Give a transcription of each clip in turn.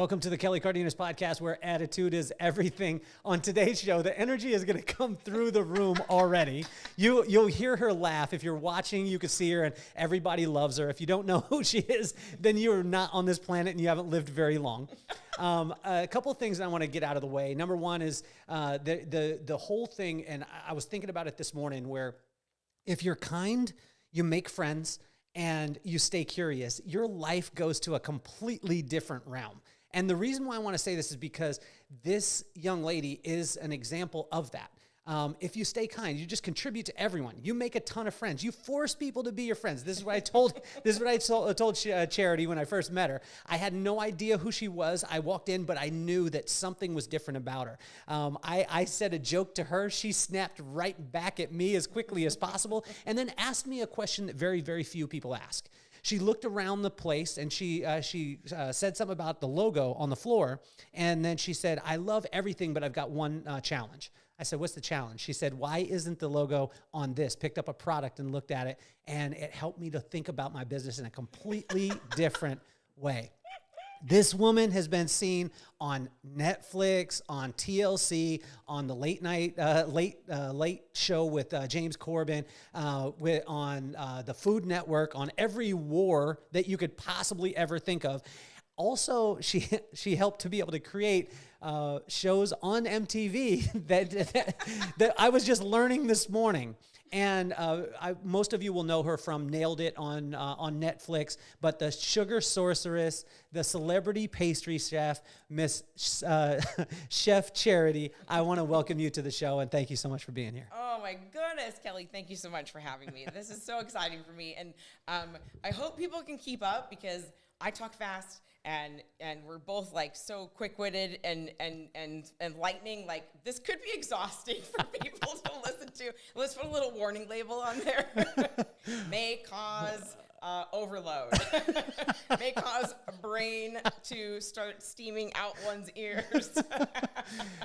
Welcome to the Kelly Cardenas podcast, where attitude is everything. On today's show, the energy is going to come through the room already. You'll hear her laugh. If you're watching, you can see her, and everybody loves her. If you don't know who she is, then you're not on this planet and you haven't lived very long. A couple of things I want to get out of the way. Number one is the whole thing, and I was thinking about it this morning, where if you're kind, you make friends, and you stay curious, your life goes to a completely different realm. And the reason why I want to say this is because this young lady is an example of that. If you stay kind, you just contribute to everyone. You make a ton of friends. You force people to be your friends. This is what I told. told Charity when I first met her. I had no idea who she was. I walked in, but I knew that something was different about her. I said a joke to her. She snapped right back at me as quickly as possible, and then asked me a question that very, very few people ask. She looked around the place and she said something about the logo on the floor. And then she said, "I love everything, but I've got one challenge." I said, "What's the challenge?" She said, "Why isn't the logo on this?" Picked up a product and looked at it, and it helped me to think about my business in a completely different way. This woman has been seen on Netflix, on TLC, on the late show with James Corbin, on the Food Network, on every war that you could possibly ever think of. Also, she helped to be able to create shows on MTV that I was just learning this morning. And most of you will know her from Nailed It on Netflix, but the Sugar Sorceress, the celebrity pastry chef, Miss Chef Charity, I want to welcome you to the show, and thank you so much for being here. Oh my goodness, Kelly, thank you so much for having me. This is so exciting for me, and I hope people can keep up because I talk fast, and we're both like so quick-witted and lightning. Like, this could be exhausting for people to listen to. Let's put a little warning label on there. May cause overload. May cause a brain to start steaming out one's ears.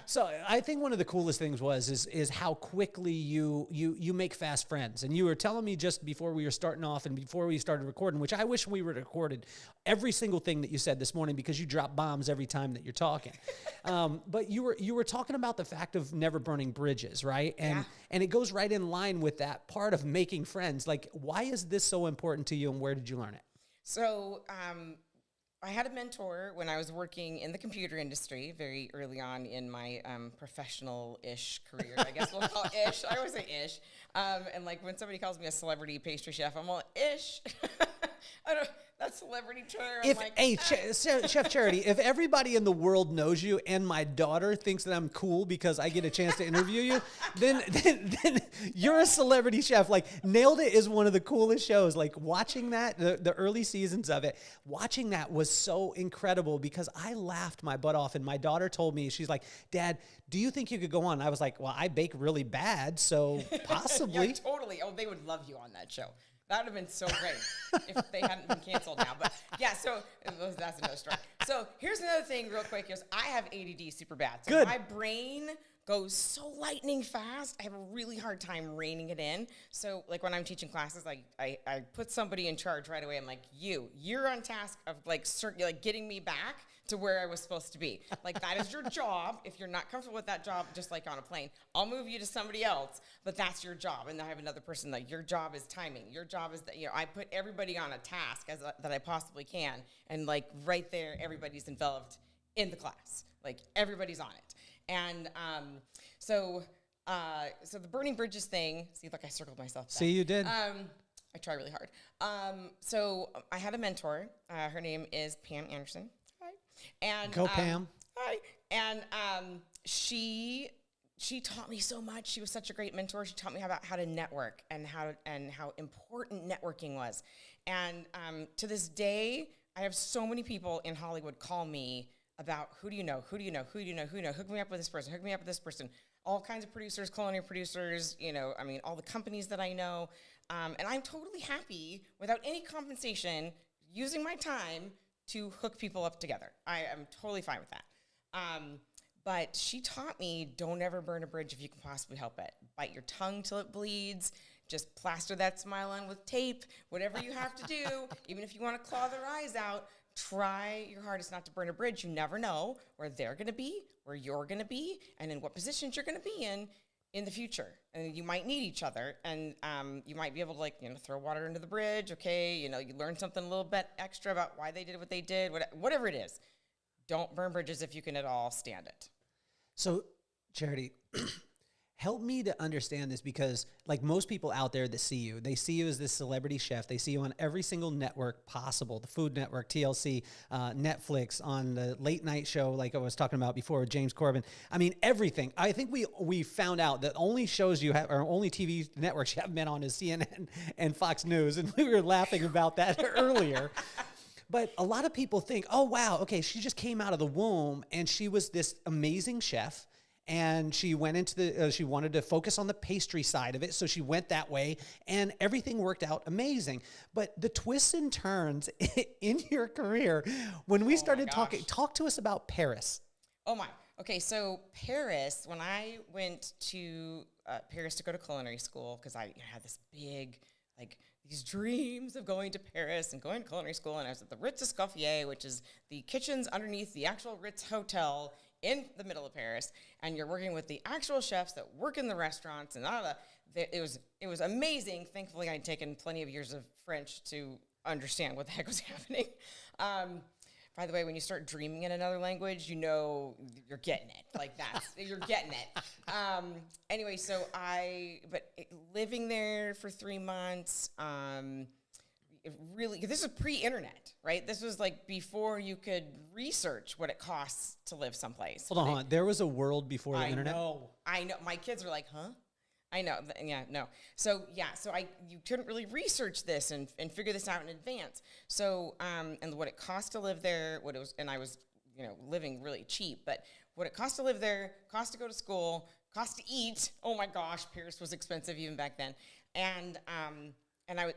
So I think one of the coolest things is how quickly you make fast friends. And you were telling me just before we were starting off and before we started recording, which I wish we would have recorded every single thing that you said this morning, because you drop bombs every time that you're talking. But you were talking about the fact of never burning bridges, right? And it goes right in line with that part of making friends. Like, why is this so important to you, and where did you learn it? So I had a mentor when I was working in the computer industry very early on in my professional-ish career. I guess we'll call it ish. I always say ish. And like when somebody calls me a celebrity pastry chef, I'm all ish. I don't. That celebrity term. Chef Charity, if everybody in the world knows you and my daughter thinks that I'm cool because I get a chance to interview you, then you're a celebrity chef. Like, Nailed It is one of the coolest shows. Like, watching that, the early seasons of it, watching that was so incredible because I laughed my butt off. And my daughter told me, she's like, "Dad, do you think you could go on?" I was like, "Well, I bake really bad, so possibly." Yeah, totally. Oh, they would love you on that show. That would have been so great if they hadn't been canceled now. But yeah, so that's another story. So here's another thing real quick is I have ADD super bad. So Good. My brain goes so lightning fast. I have a really hard time reining it in. So like when I'm teaching classes, like I put somebody in charge right away. I'm like, you're on task of like getting me back to where I was supposed to be. Like, that is your job. If you're not comfortable with that job, just like on a plane, I'll move you to somebody else, but that's your job. And I have another person, like, your job is timing. Your job is that, I put everybody on a task that I possibly can. And like right there, everybody's involved in the class. Like, everybody's on it. And so the burning bridges thing, see, like I circled myself back. See, you did. I try really hard. So I had a mentor. Her name is Pam Anderson. And Go Pam. Hi. And she taught me so much. She was such a great mentor. She taught me about how to network and how important networking was. And to this day, I have so many people in Hollywood call me about who do you know, hook me up with this person, hook me up with this person. All kinds of producers, culinary producers, all the companies that I know. And I'm totally happy without any compensation using my time to hook people up together. I am totally fine with that. But she taught me, don't ever burn a bridge if you can possibly help it. Bite your tongue till it bleeds. Just plaster that smile on with tape. Whatever you have to do, even if you want to claw their eyes out, try your hardest not to burn a bridge. You never know where they're going to be, where you're going to be, and in what positions you're going to be in the future. And you might need each other, and you might be able to, like, you know, throw water into the bridge. Okay, you know, you learn something a little bit extra about why they did what they did, whatever it is. Don't burn bridges if you can at all stand it. So, Charity, help me to understand this, because like most people out there that see you, they see you as this celebrity chef. They see you on every single network possible, the Food Network, TLC, Netflix, on the late night show like I was talking about before with James Corbin. I mean, everything. I think we found out that only shows you have, or only TV networks you have been on is CNN and Fox News, and we were laughing about that earlier. But a lot of people think, oh, wow, okay, she just came out of the womb and she was this amazing chef. And she went into she wanted to focus on the pastry side of it. So she went that way and everything worked out amazing. But the twists and turns in your career, when we started talking, talk to us about Paris. Oh my. Okay. So Paris, when I went to Paris to go to culinary school, because I had this big, like, these dreams of going to Paris and going to culinary school. And I was at the Ritz Escoffier, which is the kitchens underneath the actual Ritz Hotel in the middle of Paris, and you're working with the actual chefs that work in the restaurants, and it was amazing. Thankfully, I'd taken plenty of years of French to understand what the heck was happening. By the way, when you start dreaming in another language, you know you're getting it. Like you're getting it. Anyway, so living there for 3 months. Really, this is pre-internet, right? This was like before you could research what it costs to live someplace. Hold on. There was a world before the internet? I know. My kids are like, huh? I know. Yeah, no. So, you couldn't really research this and figure this out in advance. So, and what it cost to live there, and I was, you know, living really cheap, but what it cost to live there, cost to go to school, cost to eat. Oh my gosh, Paris was expensive even back then. And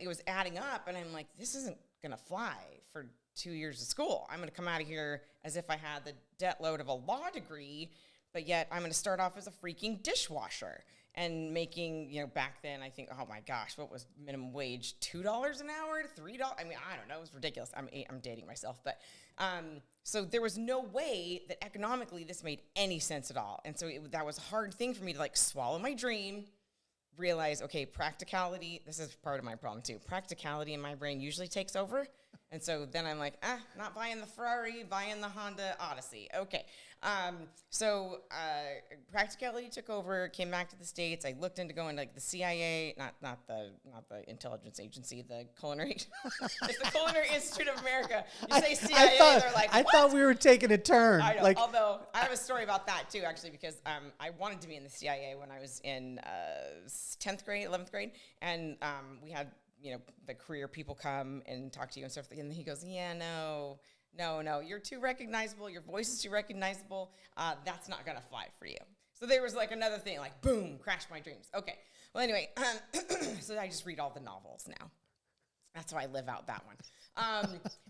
it was adding up, and I'm like, this isn't going to fly for 2 years of school. I'm going to come out of here as if I had the debt load of a law degree, but yet I'm going to start off as a freaking dishwasher and making, you know, back then, I think, oh my gosh, what was minimum wage? $2 an hour to $3? I mean, I don't know. It was ridiculous. I'm dating myself, but so there was no way that economically this made any sense at all. And so that was a hard thing for me to, like, swallow my dream, realize, okay, practicality, this is part of my problem too. Practicality in my brain usually takes over. And so then I'm like, not buying the Ferrari, buying the Honda Odyssey. Okay. So practicality took over, came back to the States. I looked into going to, like, the CIA, not the intelligence agency, the culinary. It's the Culinary Institute of America. You say CIA, they're like, what? I thought we were taking a turn. I know, like, although I have a story about that too, actually, because I wanted to be in the CIA when I was in 10th grade, 11th grade, and we had, you know, the career people come and talk to you and stuff. And he goes, yeah, no, you're too recognizable. Your voice is too recognizable. That's not going to fly for you. So there was, like, another thing, like, boom, crashed my dreams. Okay. Well, anyway, so I just read all the novels now. That's how I live out that one.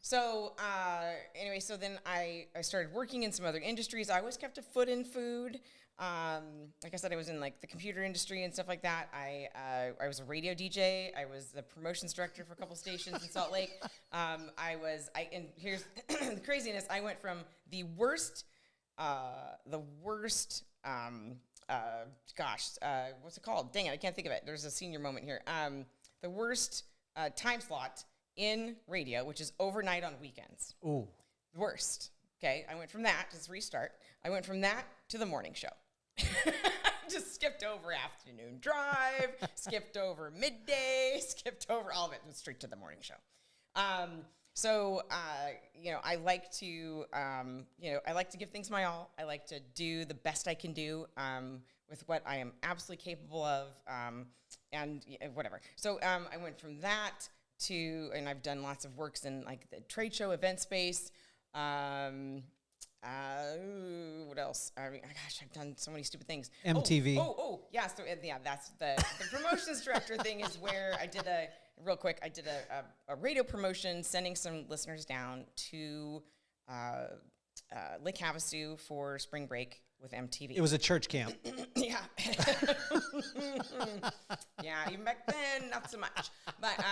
So then I started working in some other industries. I always kept a foot in food. Like I said, I was in, like, the computer industry and stuff like that. I was a radio DJ. I was the promotions director for a couple stations in Salt Lake. And here's the craziness. I went from the worst, what's it called? Dang it, I can't think of it. There's a senior moment here. The worst time slot in radio, which is overnight on weekends. Ooh. The worst. Okay, I went from that, just restart. I went from that to the morning show. Just skipped over afternoon drive, skipped over midday, skipped over all of it, and straight to the morning show. I like to give things my all. I like to do the best I can do with what I am absolutely capable of, and whatever. So I went from that to, and I've done lots of works in, like, the trade show event space. What else? I mean, gosh, I've done so many stupid things. MTV. Yeah. So that's the promotions director thing is where I did a radio promotion, sending some listeners down to Lake Havasu for spring break with MTV. It was a church camp. Yeah. Yeah, even back then, not so much. But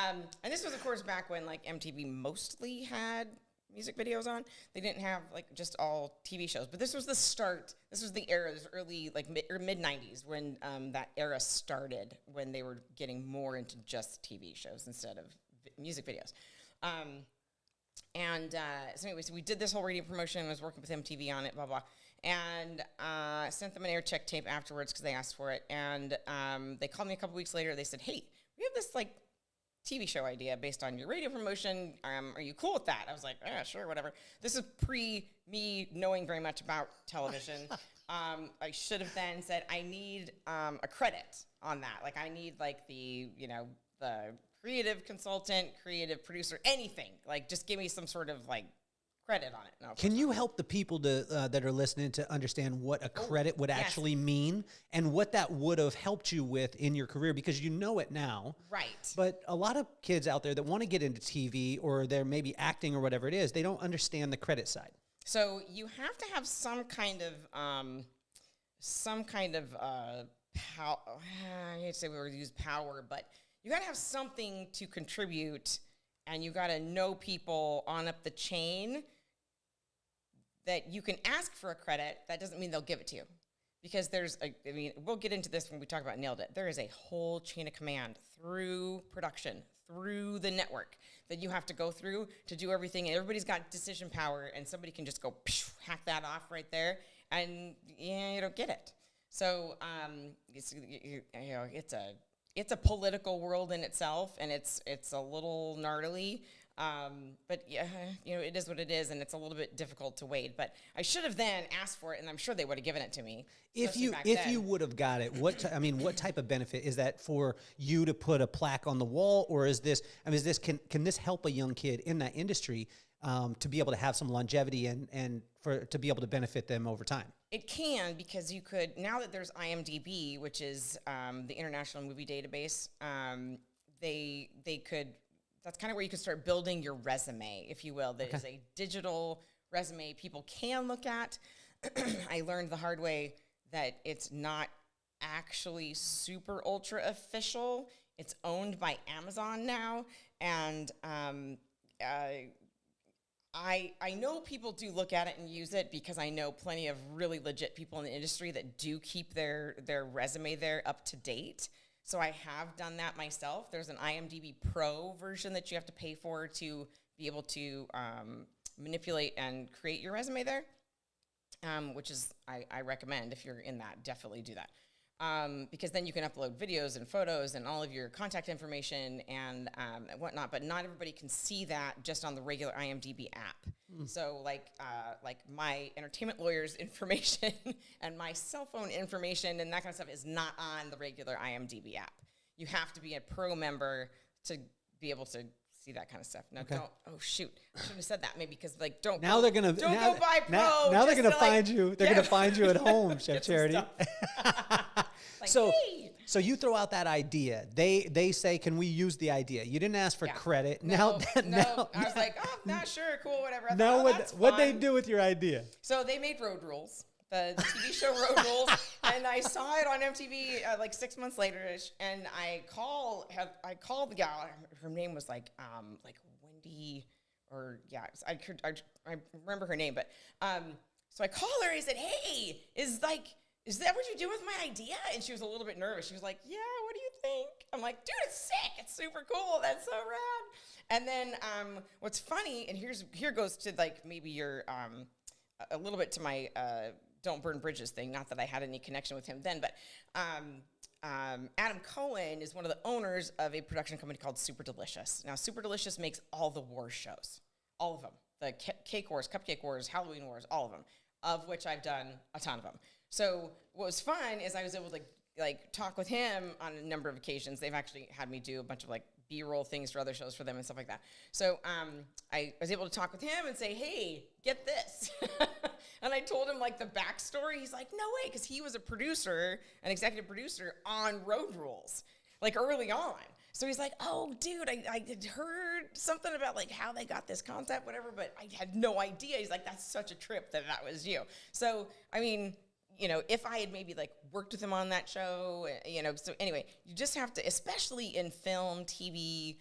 and this was, of course, back when, like, MTV mostly had music videos on. They didn't have like just all TV shows. But this was the start. This was the era, this early like mid 90s when that era started, when they were getting more into just TV shows instead of music videos. So anyway, so we did this whole radio promotion. I was working with MTV on it, blah, blah. And sent them an air check tape afterwards because they asked for it. And they called me a couple weeks later. They said, hey, we have this like TV show idea based on your radio promotion. Are you cool with that? I was like, yeah, sure, whatever. This is pre me knowing very much about television. I should have then said, I need a credit on that. Like I need like the creative consultant, creative producer, anything. Like just give me some sort of like credit on it. No, can you help the people that are listening to understand what a credit would actually mean and what that would have helped you with in your career? Because you know it now. Right. But a lot of kids out there that want to get into TV or they're maybe acting or whatever it is, they don't understand the credit side. So you have to have some kind of power. I hate to say we were to use power, but you got to have something to contribute, and you got to know people on up the chain that you can ask for a credit. That doesn't mean they'll give it to you. Because we'll get into this when we talk about Nailed It. There is a whole chain of command through production, through the network that you have to go through to do everything. And everybody's got decision power, and somebody can just go hack that off right there, and you don't get it. So it's a political world in itself, and it's a little gnarly. But yeah, it is what it is, and it's a little bit difficult to wade. But I should have then asked for it, and I'm sure they would have given it to me. If you would have got it, what type of benefit is that for you to put a plaque on the wall, or is this? Can this help a young kid in that industry to be able to have some longevity and to be able to benefit them over time? It can, because you could, now that there's IMDb, which is the International Movie Database, they could. That's kind of where you can start building your resume, if you will. That is a digital resume people can look at. I learned the hard way that it's not actually super ultra official. It's owned by Amazon now, and I know people do look at it and use it because I know plenty of really legit people in the industry that do keep their resume there up to date. So I have done that myself. There's an IMDb Pro version that you have to pay for to be able to manipulate and create your resume there, which is I recommend if you're in that, definitely do that. Because then you can upload videos and photos and all of your contact information and whatnot, but not everybody can see that just on the regular IMDb app. So like my entertainment lawyer's information and my cell phone information and that kind of stuff is not on the regular IMDb app. You have to be a pro member to be able to see that kind of stuff. Now, don't. Oh shoot! I shouldn't have said that. Maybe because like don't. Now they're gonna don't go buy pro. Now they're gonna find you. They're gonna find you at home, Chef Charity. So you throw out that idea. They say, can we use the idea? You didn't ask for credit. No. I was like, oh, not sure, cool, whatever. Now what they do with your idea? So they made Road Rules, the TV show Road Rules, and I saw it on MTV like 6 months later, and I called the gal. Her name was like Wendy, or I remember her name, but so I called her and I said, hey, is that what you do with my idea? And she was a little bit nervous. She was like, yeah, what do you think? I'm like, dude, it's sick. It's super cool. That's so rad. And then what's funny, and here goes to like maybe your a little bit to my Don't Burn Bridges thing. Not that I had any connection with him then, but Adam Cohen is one of the owners of a production company called Super Delicious. Now, Super Delicious makes all the war shows, all of them. The Cake Wars, Cupcake Wars, Halloween Wars, all of them, of which I've done a ton of them. So what was fun is I was able to like talk with him on a number of occasions. They've actually had me do a bunch of like B-roll things for other shows for them and stuff like that. So I was able to talk with him and say, hey, get this. And I told him like the backstory. He's like, no way, because he was a producer, an executive producer on Road Rules, like early on. So he's like, oh, dude, I had heard something about like how they got this concept, whatever, but I had no idea. He's like, that's such a trip that was you. So, I mean, if I had maybe like worked with him on that show, so anyway, you just have to, especially in film, TV,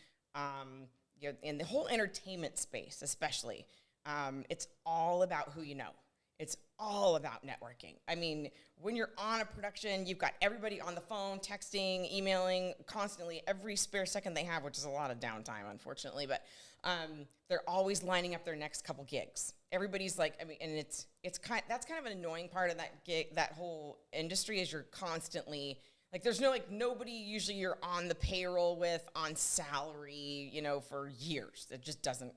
in the whole entertainment space, especially, It's all about who you know. It's all about networking. I mean, when you're on a production, you've got everybody on the phone, texting, emailing constantly every spare second they have, which is a lot of downtime, unfortunately. But they're always lining up their next couple gigs. Everybody's like, I mean, and that's kind of an annoying part of that whole industry is you're constantly like, there's nobody usually you're on the payroll with on salary, for years. It just doesn't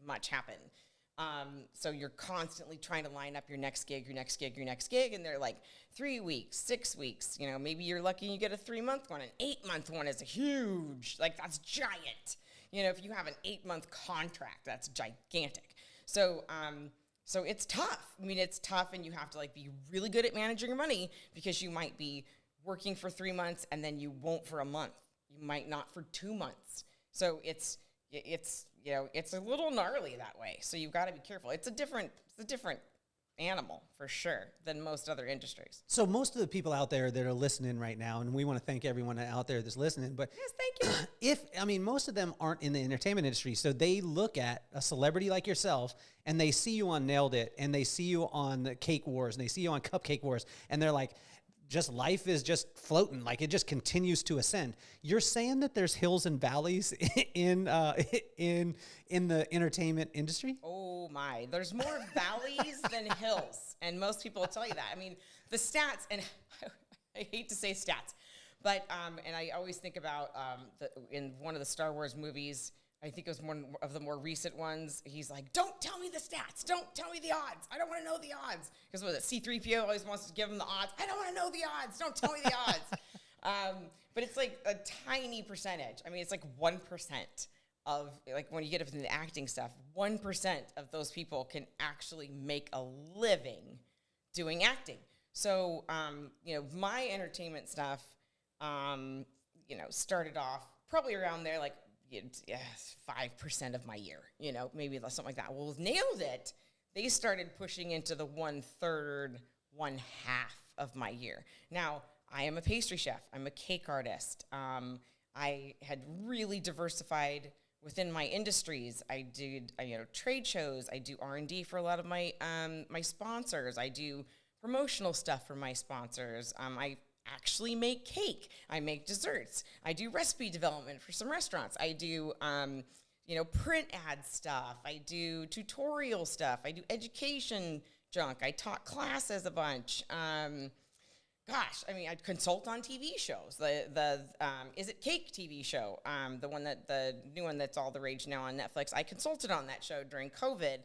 much happen. So you're constantly trying to line up your next gig, and they're like 3 weeks, 6 weeks, maybe you're lucky and you get a 3-month one. An 8-month one is huge, that's giant. If you have an 8-month contract, that's gigantic. So it's tough. I mean, it's tough, and you have to be really good at managing your money, because you might be working for 3 months and then you won't for a month. You might not for 2 months. So it's a little gnarly that way. So you've got to be careful. It's a different animal for sure than most other industries. So most of the people out there that are listening right now, and we want to thank everyone out there that's listening, but yes, thank you. Most of them aren't in the entertainment industry, so they look at a celebrity like yourself and they see you on Nailed It, and they see you on the Cake Wars, and they see you on Cupcake Wars, and they're like, just life is just floating, it just continues to ascend. You're saying that there's hills and valleys in the entertainment industry? Oh my, there's more valleys than hills, and most people will tell you that. I mean, the stats, and I hate to say stats, but and I always think about in one of the Star Wars movies, I think it was one of the more recent ones, he's like, don't tell me the stats. Don't tell me the odds. I don't want to know the odds. Because what, C-3PO always wants to give him the odds. I don't want to know the odds. Don't tell me the odds. But it's like a tiny percentage. I mean, it's like 1% of, when you get up into the acting stuff, 1% of those people can actually make a living doing acting. So, my entertainment stuff, started off probably around there, 5% of my year, maybe something like that. Well, Nailed It, they started pushing into the 1/3, 1/2 of my year. Now, I am a pastry chef. I'm a cake artist. I had really diversified within my industries. I did, trade shows. I do R&D for a lot of my my sponsors. I do promotional stuff for my sponsors. I actually make cake. I make desserts. I do recipe development for some restaurants. I do, print ad stuff. I do tutorial stuff. I do education junk. I taught classes a bunch. I consult on TV shows. The Is It Cake TV show, the new one that's all the rage now on Netflix. I consulted on that show during COVID,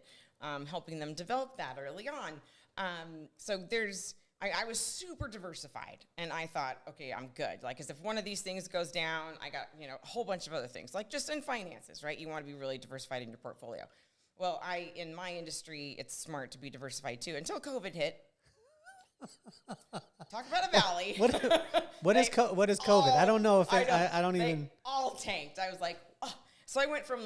helping them develop that early on. I was super diversified, and I thought, okay, I'm good. Because if one of these things goes down, I got, a whole bunch of other things, just in finances, right? You want to be really diversified in your portfolio. Well, in my industry, it's smart to be diversified too, until COVID hit. Talk about a valley. What is COVID? I don't know if I don't even. They all tanked. I was like, oh. So I went from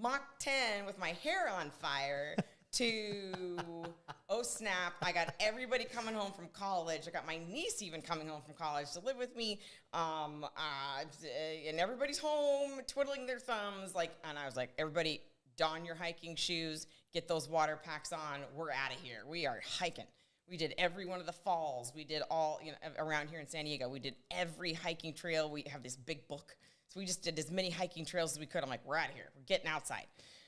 Mach 10 with my hair on fire to, oh snap, I got everybody coming home from college. I got my niece even coming home from college to live with me. And everybody's home twiddling their thumbs. And I was like, everybody don your hiking shoes, get those water packs on. We're out of here. We are hiking. We did every one of the falls. We did all, around here in San Diego. We did every hiking trail. We have this big book. So we just did as many hiking trails as we could. I'm like, we're out of here. We're getting outside.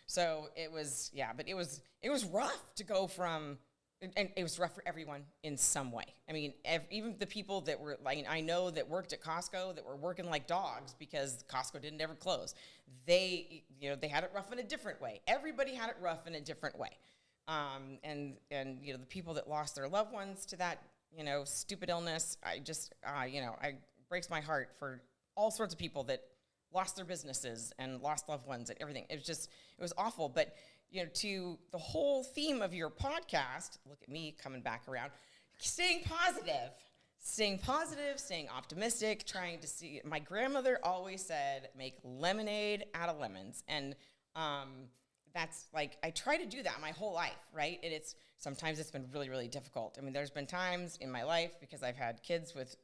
So it was, but it was rough to go from, and it was rough for everyone in some way. I mean, even the people that were, I know that worked at Costco that were working like dogs because Costco didn't ever close. They had it rough in a different way. Everybody had it rough in a different way. And the people that lost their loved ones to that, stupid illness, it breaks my heart for all sorts of people that lost their businesses and lost loved ones and everything. It was awful. But, to the whole theme of your podcast, look at me coming back around, staying positive, staying optimistic, trying to see. My grandmother always said, make lemonade out of lemons. And, that's I try to do that my whole life, right? And sometimes it's been really, really difficult. I mean, there's been times in my life, because I've had kids with,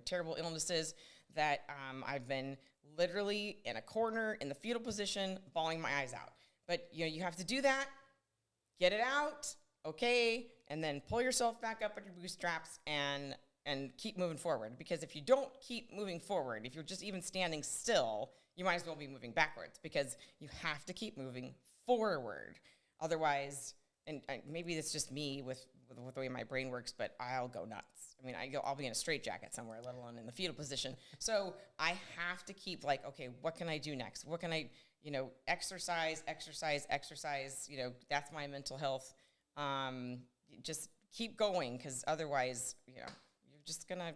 terrible illnesses, that I've been literally in a corner in the fetal position, bawling my eyes out. But, you have to do that, get it out, okay, and then pull yourself back up at your bootstraps and keep moving forward. Because if you don't keep moving forward, if you're just even standing still, you might as well be moving backwards, because you have to keep moving forward. Otherwise, and maybe it's just me with the way my brain works, but I'll go nuts. I mean, I'll be in a straitjacket somewhere, let alone in the fetal position. So I have to keep like, okay, what can I do next? What can I, exercise, that's my mental health. Just keep going, because otherwise, you're just going to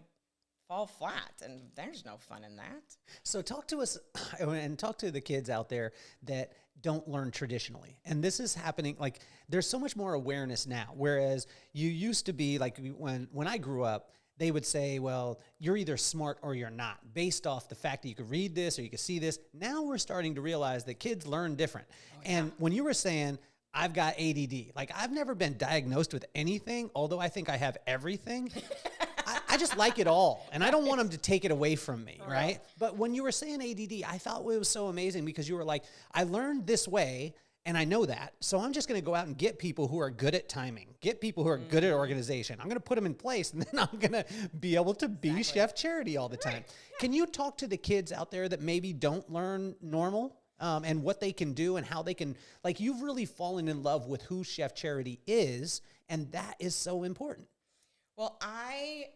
fall flat, and there's no fun in that. So talk to us and talk to the kids out there that don't learn traditionally. And this is happening, like there's so much more awareness now. Whereas you used to be like, when I grew up, they would say, well, you're either smart or you're not, based off the fact that you could read this or you could see this. Now we're starting to realize that kids learn different. Oh, yeah. And when you were saying, I've got ADD, like I've never been diagnosed with anything, although I think I have everything. I just like it all, and I don't want them to take it away from me, right? But when you were saying ADD, I thought it was so amazing, because you were like, I learned this way, and I know that, so I'm just going to go out and get people who are good at timing, get people who are good at organization. I'm going to put them in place, and then I'm going to be able to be Chef Charity all the time. Right. Yeah. Can you talk to the kids out there that maybe don't learn normal, and what they can do and how they can, like, you've really fallen in love with who Chef Charity is, and that is so important. Well, I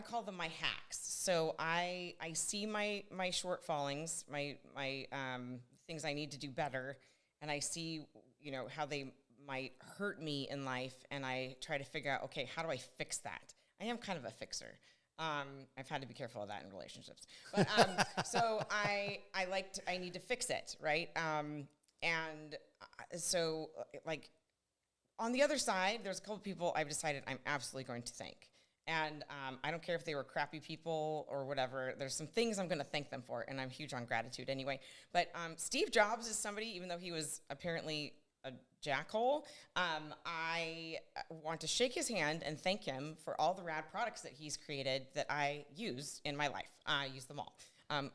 call them my hacks. So I see my shortfallings, my things I need to do better, and I see, how they might hurt me in life, and I try to figure out, okay, how do I fix that? I am kind of a fixer. I've had to be careful of that in relationships. But so I need to fix it, right? So like on the other side, there's a couple people I've decided I'm absolutely going to thank. And I don't care if they were crappy people or whatever. There's some things I'm going to thank them for, and I'm huge on gratitude anyway. But Steve Jobs is somebody, even though he was apparently a jackhole, I want to shake his hand and thank him for all the rad products that he's created that I use in my life. I use them all.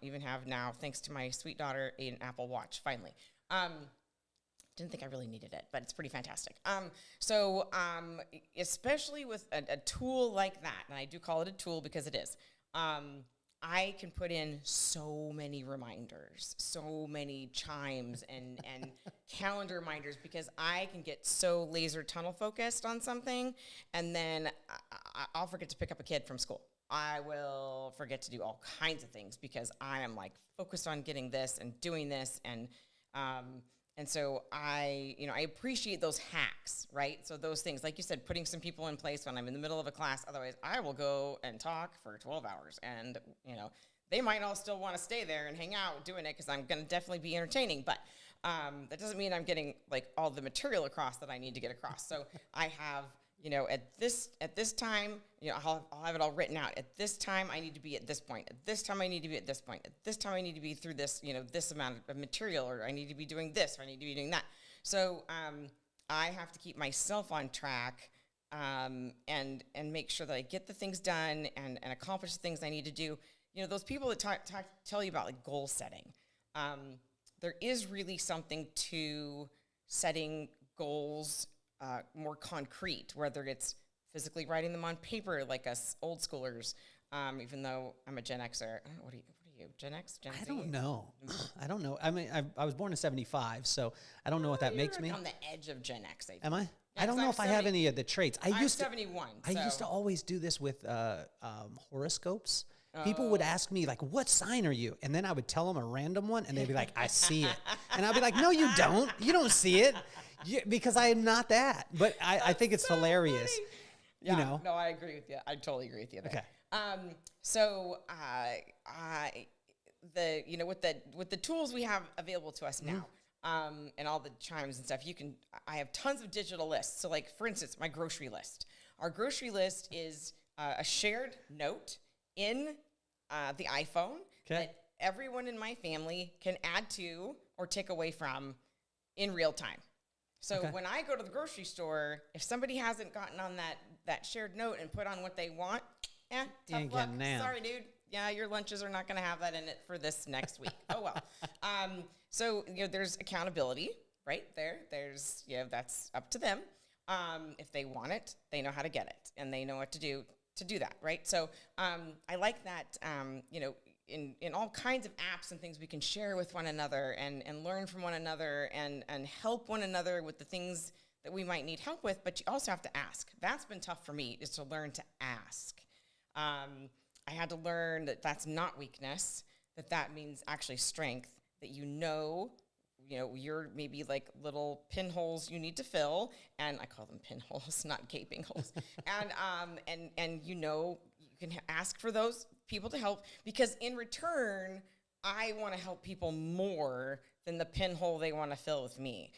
Even have now, thanks to my sweet daughter, an Apple Watch, finally. Didn't think I really needed it, but it's pretty fantastic. Especially with a tool like that, and I do call it a tool because it is, I can put in so many reminders, so many chimes and calendar reminders, because I can get so laser tunnel focused on something, and then I'll forget to pick up a kid from school. I will forget to do all kinds of things because I am like focused on getting this and doing this, and so I appreciate those hacks, right? So those things, like you said, putting some people in place when I'm in the middle of a class. Otherwise, I will go and talk for 12 hours, and they might all still want to stay there and hang out doing it, because I'm going to definitely be entertaining. But that doesn't mean I'm getting like all the material across that I need to get across. So I have, at this time, I'll have it all written out. At this time, I need to be at this point. At this time, I need to be at this point. At this time, I need to be through this, this amount of material, or I need to be doing this, or I need to be doing that. So I have to keep myself on track, and make sure that I get the things done and accomplish the things I need to do. Those people that tell you about like goal setting, there is really something to setting goals more concrete, whether it's physically writing them on paper like us old schoolers, even though I'm a Gen Xer. I don't know, what are you, Gen X, Gen Z? I don't know. I mean, I was born in 75, so I don't know what that makes me. On the edge of Gen X, I think. Am I? Yeah, I don't know if I have any of the traits. I'm 71. I used to always do this with horoscopes. People would ask me, like, what sign are you? And then I would tell them a random one, and they'd be like, I see it. And I'd be like, no, you don't. You don't see it. Because I am not that. But I think it's so hilarious. Funny. Yeah, no, I agree with you. I totally agree with you there. Okay. With the tools we have available to us now, and all the chimes and stuff, I have tons of digital lists. So like, for instance, my grocery list. Our grocery list is a shared note in the iPhone that everyone in my family can add to or take away from in real time. So when I go to the grocery store, if somebody hasn't gotten on that shared note and put on what they want, tough luck. Sorry, dude. Yeah, your lunches are not going to have that in it for this next week. Oh, well. So, there's accountability. right there. There's, that's up to them. If they want it, they know how to get it, and they know what to do that, right? So I like that, in all kinds of apps and things we can share with one another and learn from one another and help one another with the things that we might need help with, but you also have to ask. That's been tough for me, is to learn to ask. I had to learn that that's not weakness, that means actually strength, that you're maybe like little pinholes you need to fill, and I call them pinholes, not gaping holes. And you can ask for those people to help, because in return, I want to help people more than the pinhole they want to fill with me.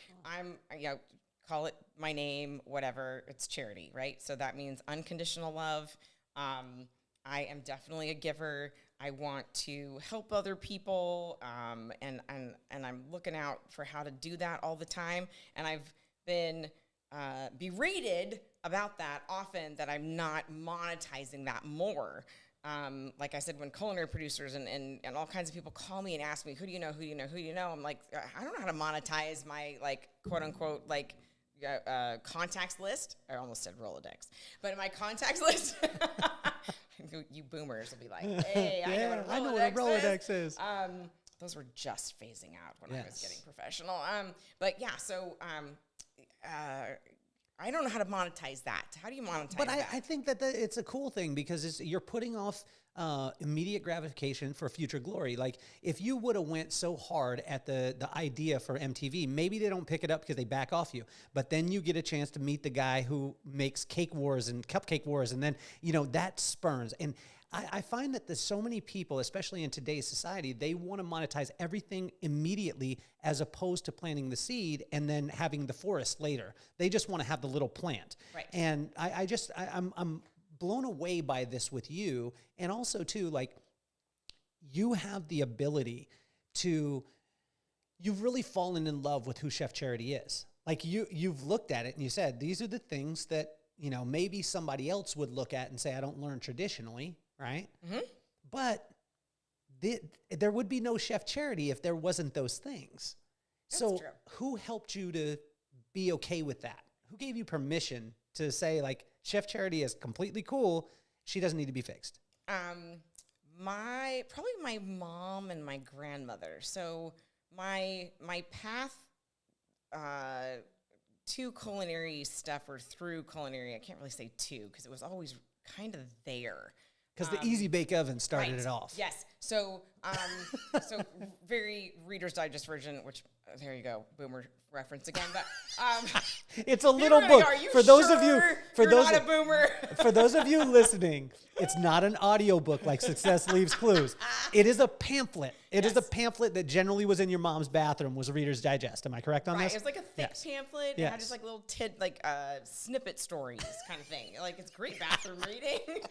Call it my name, whatever, it's charity, right? So that means unconditional love. I am definitely a giver. I want to help other people, and I'm looking out for how to do that all the time. And I've been berated about that often, that I'm not monetizing that more. Like I said, when culinary producers and all kinds of people call me and ask me, who do you know? I'm like, I don't know how to monetize my, like, quote unquote, like, contacts list. I almost said Rolodex, but my contacts list. You boomers will be like, hey, I know what a Rolodex is. Those were just phasing out when I was getting professional. But yeah, so I don't know how to monetize that. How do you monetize that? But I think that it's a cool thing, because you're putting off immediate gratification for future glory. Like, if you would have went so hard at the idea for MTV, maybe they don't pick it up because they back off you. But then you get a chance to meet the guy who makes Cake Wars and Cupcake Wars, and then, that spurns. And I find that there's so many people, especially in today's society, they want to monetize everything immediately, as opposed to planting the seed and then having the forest later. They just want to have the little plant. Right. And I'm blown away by this with you. And also too, like, you have the ability you've really fallen in love with who Chef Charity is. Like, you've looked at it and you said, these are the things that, maybe somebody else would look at and say, I don't learn traditionally. Right? Mm-hmm. But there would be no Chef Charity if there wasn't those things. That's true. Who helped you to be okay with that? Who gave you permission to say, like, Chef Charity is completely cool, she doesn't need to be fixed? Probably my mom and my grandmother. So my path to culinary stuff, or through culinary, I can't really say to, because it was always kind of there. Because the Easy Bake Oven started it off. Yes. So, very Reader's Digest version, which, there you go, boomer reference again. But it's a little book. For those of you, not a boomer. For those of you listening, it's not an audio book like Success Leaves Clues. It is a pamphlet. It is a pamphlet that generally was in your mom's bathroom, was a Reader's Digest. Am I correct on this? It was like a thick pamphlet. It had just like little snippet stories kind of thing. Like, it's great bathroom reading.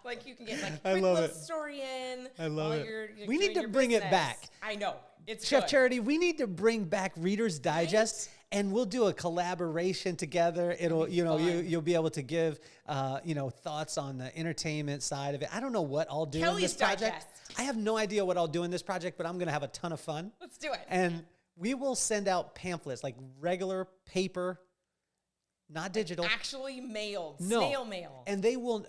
Like, you can get like a quick little story in. I love it. We need to bring it back. I know. It's Chef good. Charity, we need to bring back Reader's Digest, and we'll do a collaboration together. It'll, you'll be able to give, thoughts on the entertainment side of it. I don't know what I'll do in this project. Digest. I have no idea what I'll do in this project, but I'm going to have a ton of fun. Let's do it. And we will send out pamphlets, like regular paper, not digital. Actually mailed. No. Snail mail. And they will...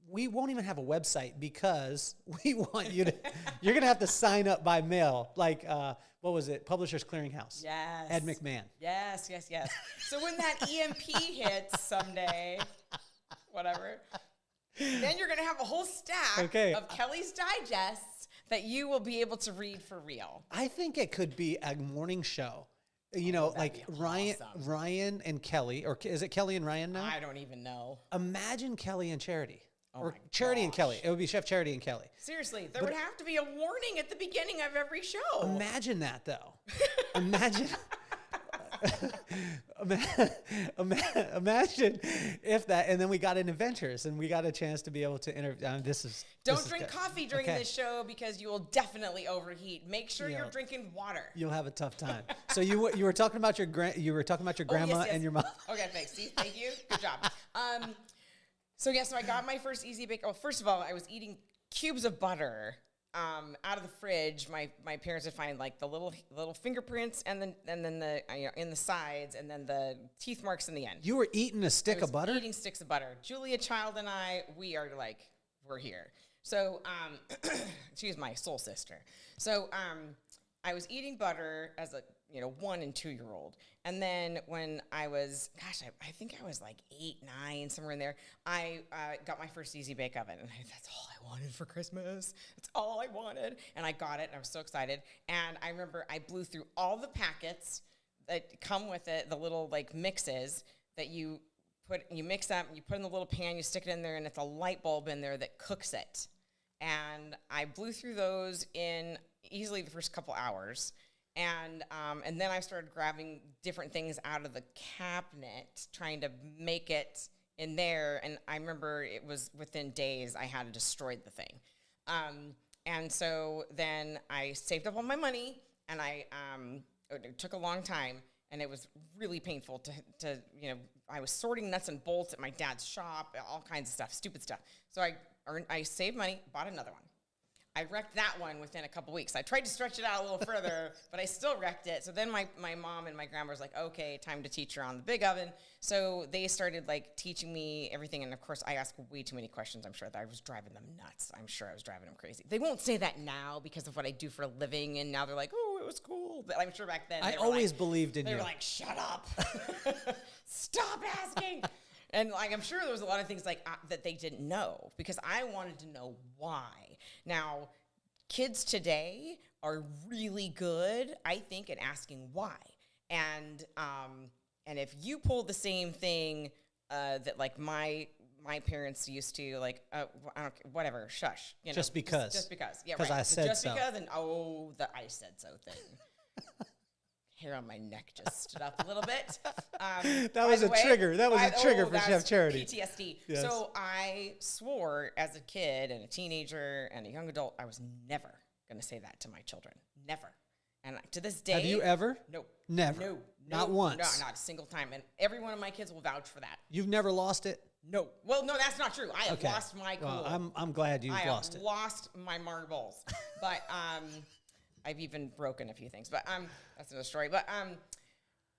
we won't even have a website, because we want you to, you're going to have to sign up by mail. Like, what was it? Publishers Clearinghouse. Yes. Ed McMahon. Yes. So when that EMP hits someday, whatever, then you're going to have a whole stack of Kelly's Digests that you will be able to read for real. I think it could be a morning show. Like Ryan and Kelly, or is it Kelly and Ryan now? I don't even know. Imagine Kelly and Charity. Or Charity and Kelly. It would be Chef Charity and Kelly. Seriously, there would have to be a warning at the beginning of every show. Imagine that, though. Imagine if that, and then we got in Adventures, and we got a chance to be able to interview. Don't drink coffee during this show, because you will definitely overheat. Make sure you're drinking water. You'll have a tough time. So you were talking about your grandma and your mom. Okay, thanks. Thank you. Good job. So I got my first Easy Bake. Well, first of all, I was eating cubes of butter out of the fridge, my parents would find like the little fingerprints and then the in the sides and then the teeth marks in the end. You were eating a stick of butter? Eating sticks of butter. Julia Child and I, we're here. So she was my soul sister. So I was eating butter as a 1 and 2 year old. And then when I was, I think I was like 8, 9, somewhere in there, I got my first Easy Bake Oven. And that's all I wanted for Christmas. That's all I wanted. And I got it, and I was so excited. And I remember I blew through all the packets that come with it, the little like mixes that you mix up, you put in the little pan, you stick it in there, and it's a light bulb in there that cooks it. And I blew through those in easily the first couple hours. And then I started grabbing different things out of the cabinet, trying to make it in there. And I remember it was within days I had destroyed the thing. And so then I saved up all my money, and it took a long time, and it was really painful to I was sorting nuts and bolts at my dad's shop, all kinds of stuff, stupid stuff. So I saved money, bought another one. I wrecked that one within a couple weeks. I tried to stretch it out a little further, but I still wrecked it. So then my mom and my grandma was like, okay, time to teach her on the big oven. So they started like teaching me everything. And of course, I asked way too many questions. I'm sure that I was driving them nuts. I'm sure I was driving them crazy. They won't say that now because of what I do for a living. And now they're like, oh, it was cool. But I'm sure back then I always believed in you. They were like, shut up. Stop asking. And like, I'm sure there was a lot of things like that they didn't know because I wanted to know why. Now, kids today are really good, I think, at asking why. And if you pull the same thing that like my parents used to, like, I don't, whatever, shush. Just because. Just because. Yeah, right. I said just so. Just because, and the I said so thing. Hair on my neck just stood up a little bit. That was a trigger. That was a trigger for Chef Charity. PTSD. Yes. So I swore as a kid and a teenager and a young adult, I was never going to say that to my children. Never. And to this day. Have you ever? No. Never? No. Not once? No, not a single time. And every one of my kids will vouch for that. You've never lost it? No. Well, no, that's not true. I have lost my cool. Well, I'm glad you've lost it. I have lost my marbles. But I've even broken a few things, but that's another story. But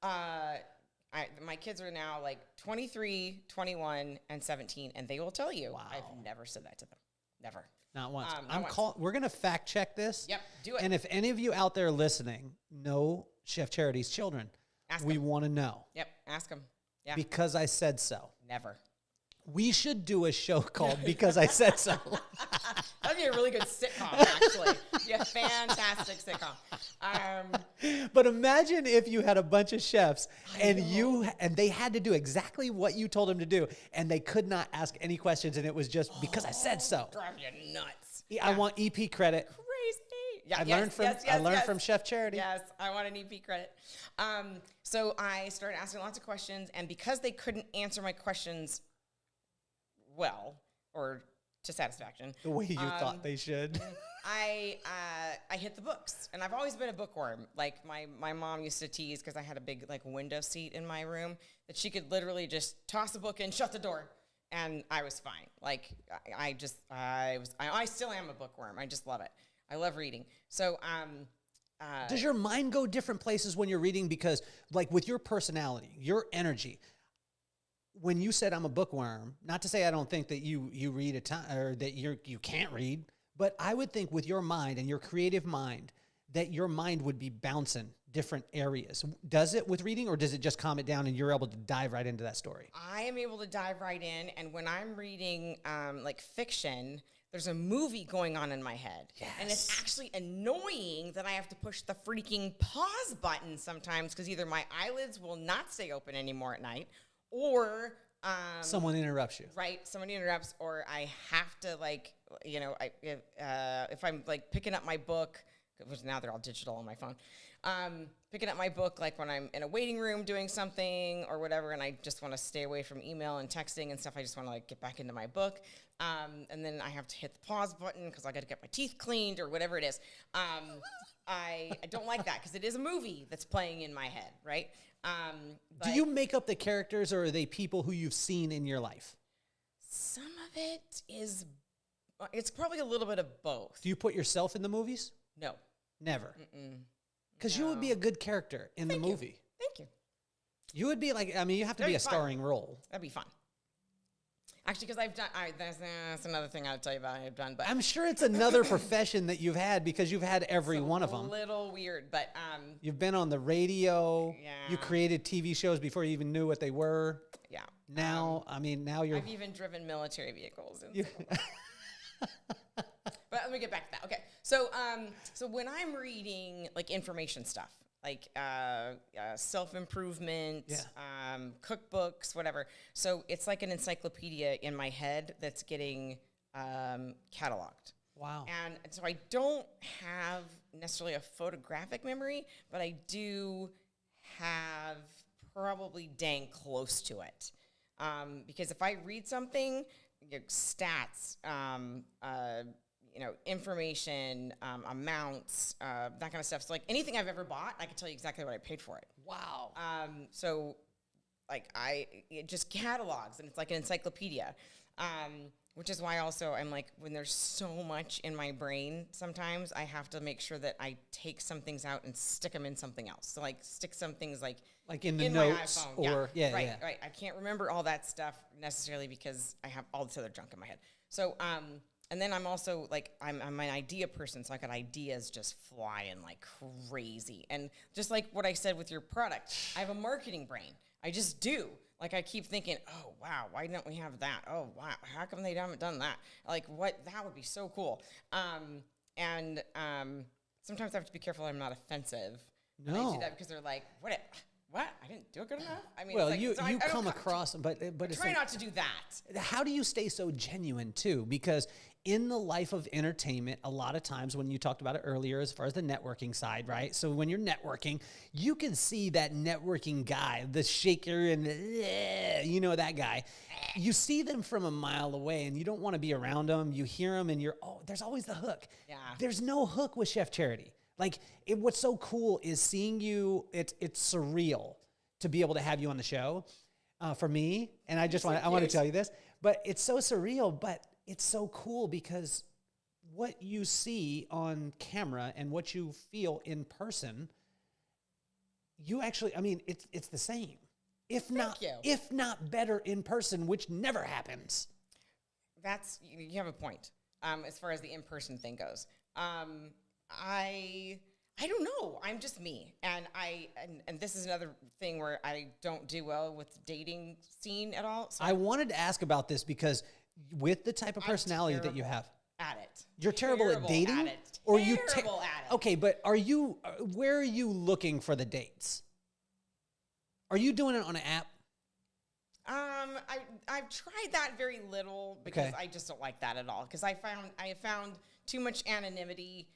my kids are now like 23, 21, and 17, and they will tell you I've never said that to them. Never. Not once. We're going to fact check this. Yep, do it. And if any of you out there listening know Chef Charity's children, we want to know. Yep, ask them. Yeah. Because I said so. Never. We should do a show called Because I Said So. That'd be a really good sitcom, actually. Yeah, fantastic sitcom. But imagine if you had a bunch of chefs and they had to do exactly what you told them to do, and they could not ask any questions, and it was just because I said so. Drive you nuts. Yeah. I want EP credit. Crazy. Yeah, I learned from Chef Charity. Yes, I want an EP credit. So I started asking lots of questions, and because they couldn't answer my questions well or to satisfaction, the way you thought they should, I hit the books, and I've always been a bookworm. Like my mom used to tease because I had a big like window seat in my room that she could literally just toss a book in, shut the door, and I was fine. Like I still am a bookworm. I just love it. I love reading. So does your mind go different places when you're reading? Because like with your personality, your energy. When you said I'm a bookworm, not to say I don't think that you read a ton or that you can't read, but I would think with your mind and your creative mind that your mind would be bouncing different areas. Does it with reading, or does it just calm it down and you're able to dive right into that story? I am able to dive right in, and when I'm reading like fiction, there's a movie going on in my head. Yes. And it's actually annoying that I have to push the freaking pause button sometimes because either my eyelids will not stay open anymore at night, or someone interrupts you. Right, someone interrupts, or I have to like, if I'm like picking up my book, which now they're all digital on my phone, picking up my book like when I'm in a waiting room doing something or whatever, and I just want to stay away from email and texting and stuff. I just want to like get back into my book, and then I have to hit the pause button because I got to get my teeth cleaned or whatever it is. I don't like that because it is a movie that's playing in my head, right? Do you make up the characters, or are they people who you've seen in your life? Some of it is It's probably a little bit of both. Do you put yourself in the movies? No. Never. Because you would be a good character in the movie. Thank you. You would be like, I mean, you have to be a starring role. That'd be fun. Actually, because I've done, that's another thing I'll tell you about I've done. But I'm sure it's another profession that you've had because you've had every one of them. A little weird, but you've been on the radio. Yeah. You created TV shows before you even knew what they were. Yeah. Now, I mean, now you're. I've even driven military vehicles. But let me get back to that. Okay, so when I'm reading like information stuff, like self-improvement, cookbooks, whatever. So it's like an encyclopedia in my head that's getting cataloged. Wow. And so I don't have necessarily a photographic memory, but I do have probably dang close to it. Because if I read something, stats, information, amounts, that kind of stuff. So like anything I've ever bought, I can tell you exactly what I paid for it. Wow. So like it just catalogs and it's like an encyclopedia. Which is why also I'm like, when there's so much in my brain, sometimes I have to make sure that I take some things out and stick them in something else. So like stick some things like in the notes my iPhone. or right. I can't remember all that stuff necessarily because I have all this other junk in my head. So and then I'm also like I'm an idea person, so I got ideas just flying like crazy. And just like what I said with your product, I have a marketing brain. I just do. Like I keep thinking, oh wow, why don't we have that? Oh wow, how come they haven't done that? Like that would be so cool. And sometimes I have to be careful I'm not offensive. No. And I do that because they're like, what? I didn't do it good enough. I mean, well, like, you I come across, but it's try like, not to do that. How do you stay so genuine too? Because in the life of entertainment, a lot of times when you talked about it earlier, as far as the networking side, right? So when you're networking, you can see that networking guy, the shaker and that guy. You see them from a mile away and you don't want to be around them. You hear them and there's always the hook. Yeah. There's no hook with Chef Charity. Like what's so cool is seeing you. It's surreal to be able to have you on the show for me. And I want to tell you this, but it's so surreal, but it's so cool because what you see on camera and what you feel in person, you actually, I mean, it's the same. If not better in person, which never happens. You have a point. As far as the in-person thing goes. I don't know. I'm just me. And and this is another thing where I don't do well with the dating scene at all. So I wanted to ask about this because with the type of personality that you have. At it. You're terrible at dating? At it. Or terrible at it. Okay, but where are you looking for the dates? Are you doing it on an app? I've tried that very little because I just don't like that at all. Because I have found too much anonymity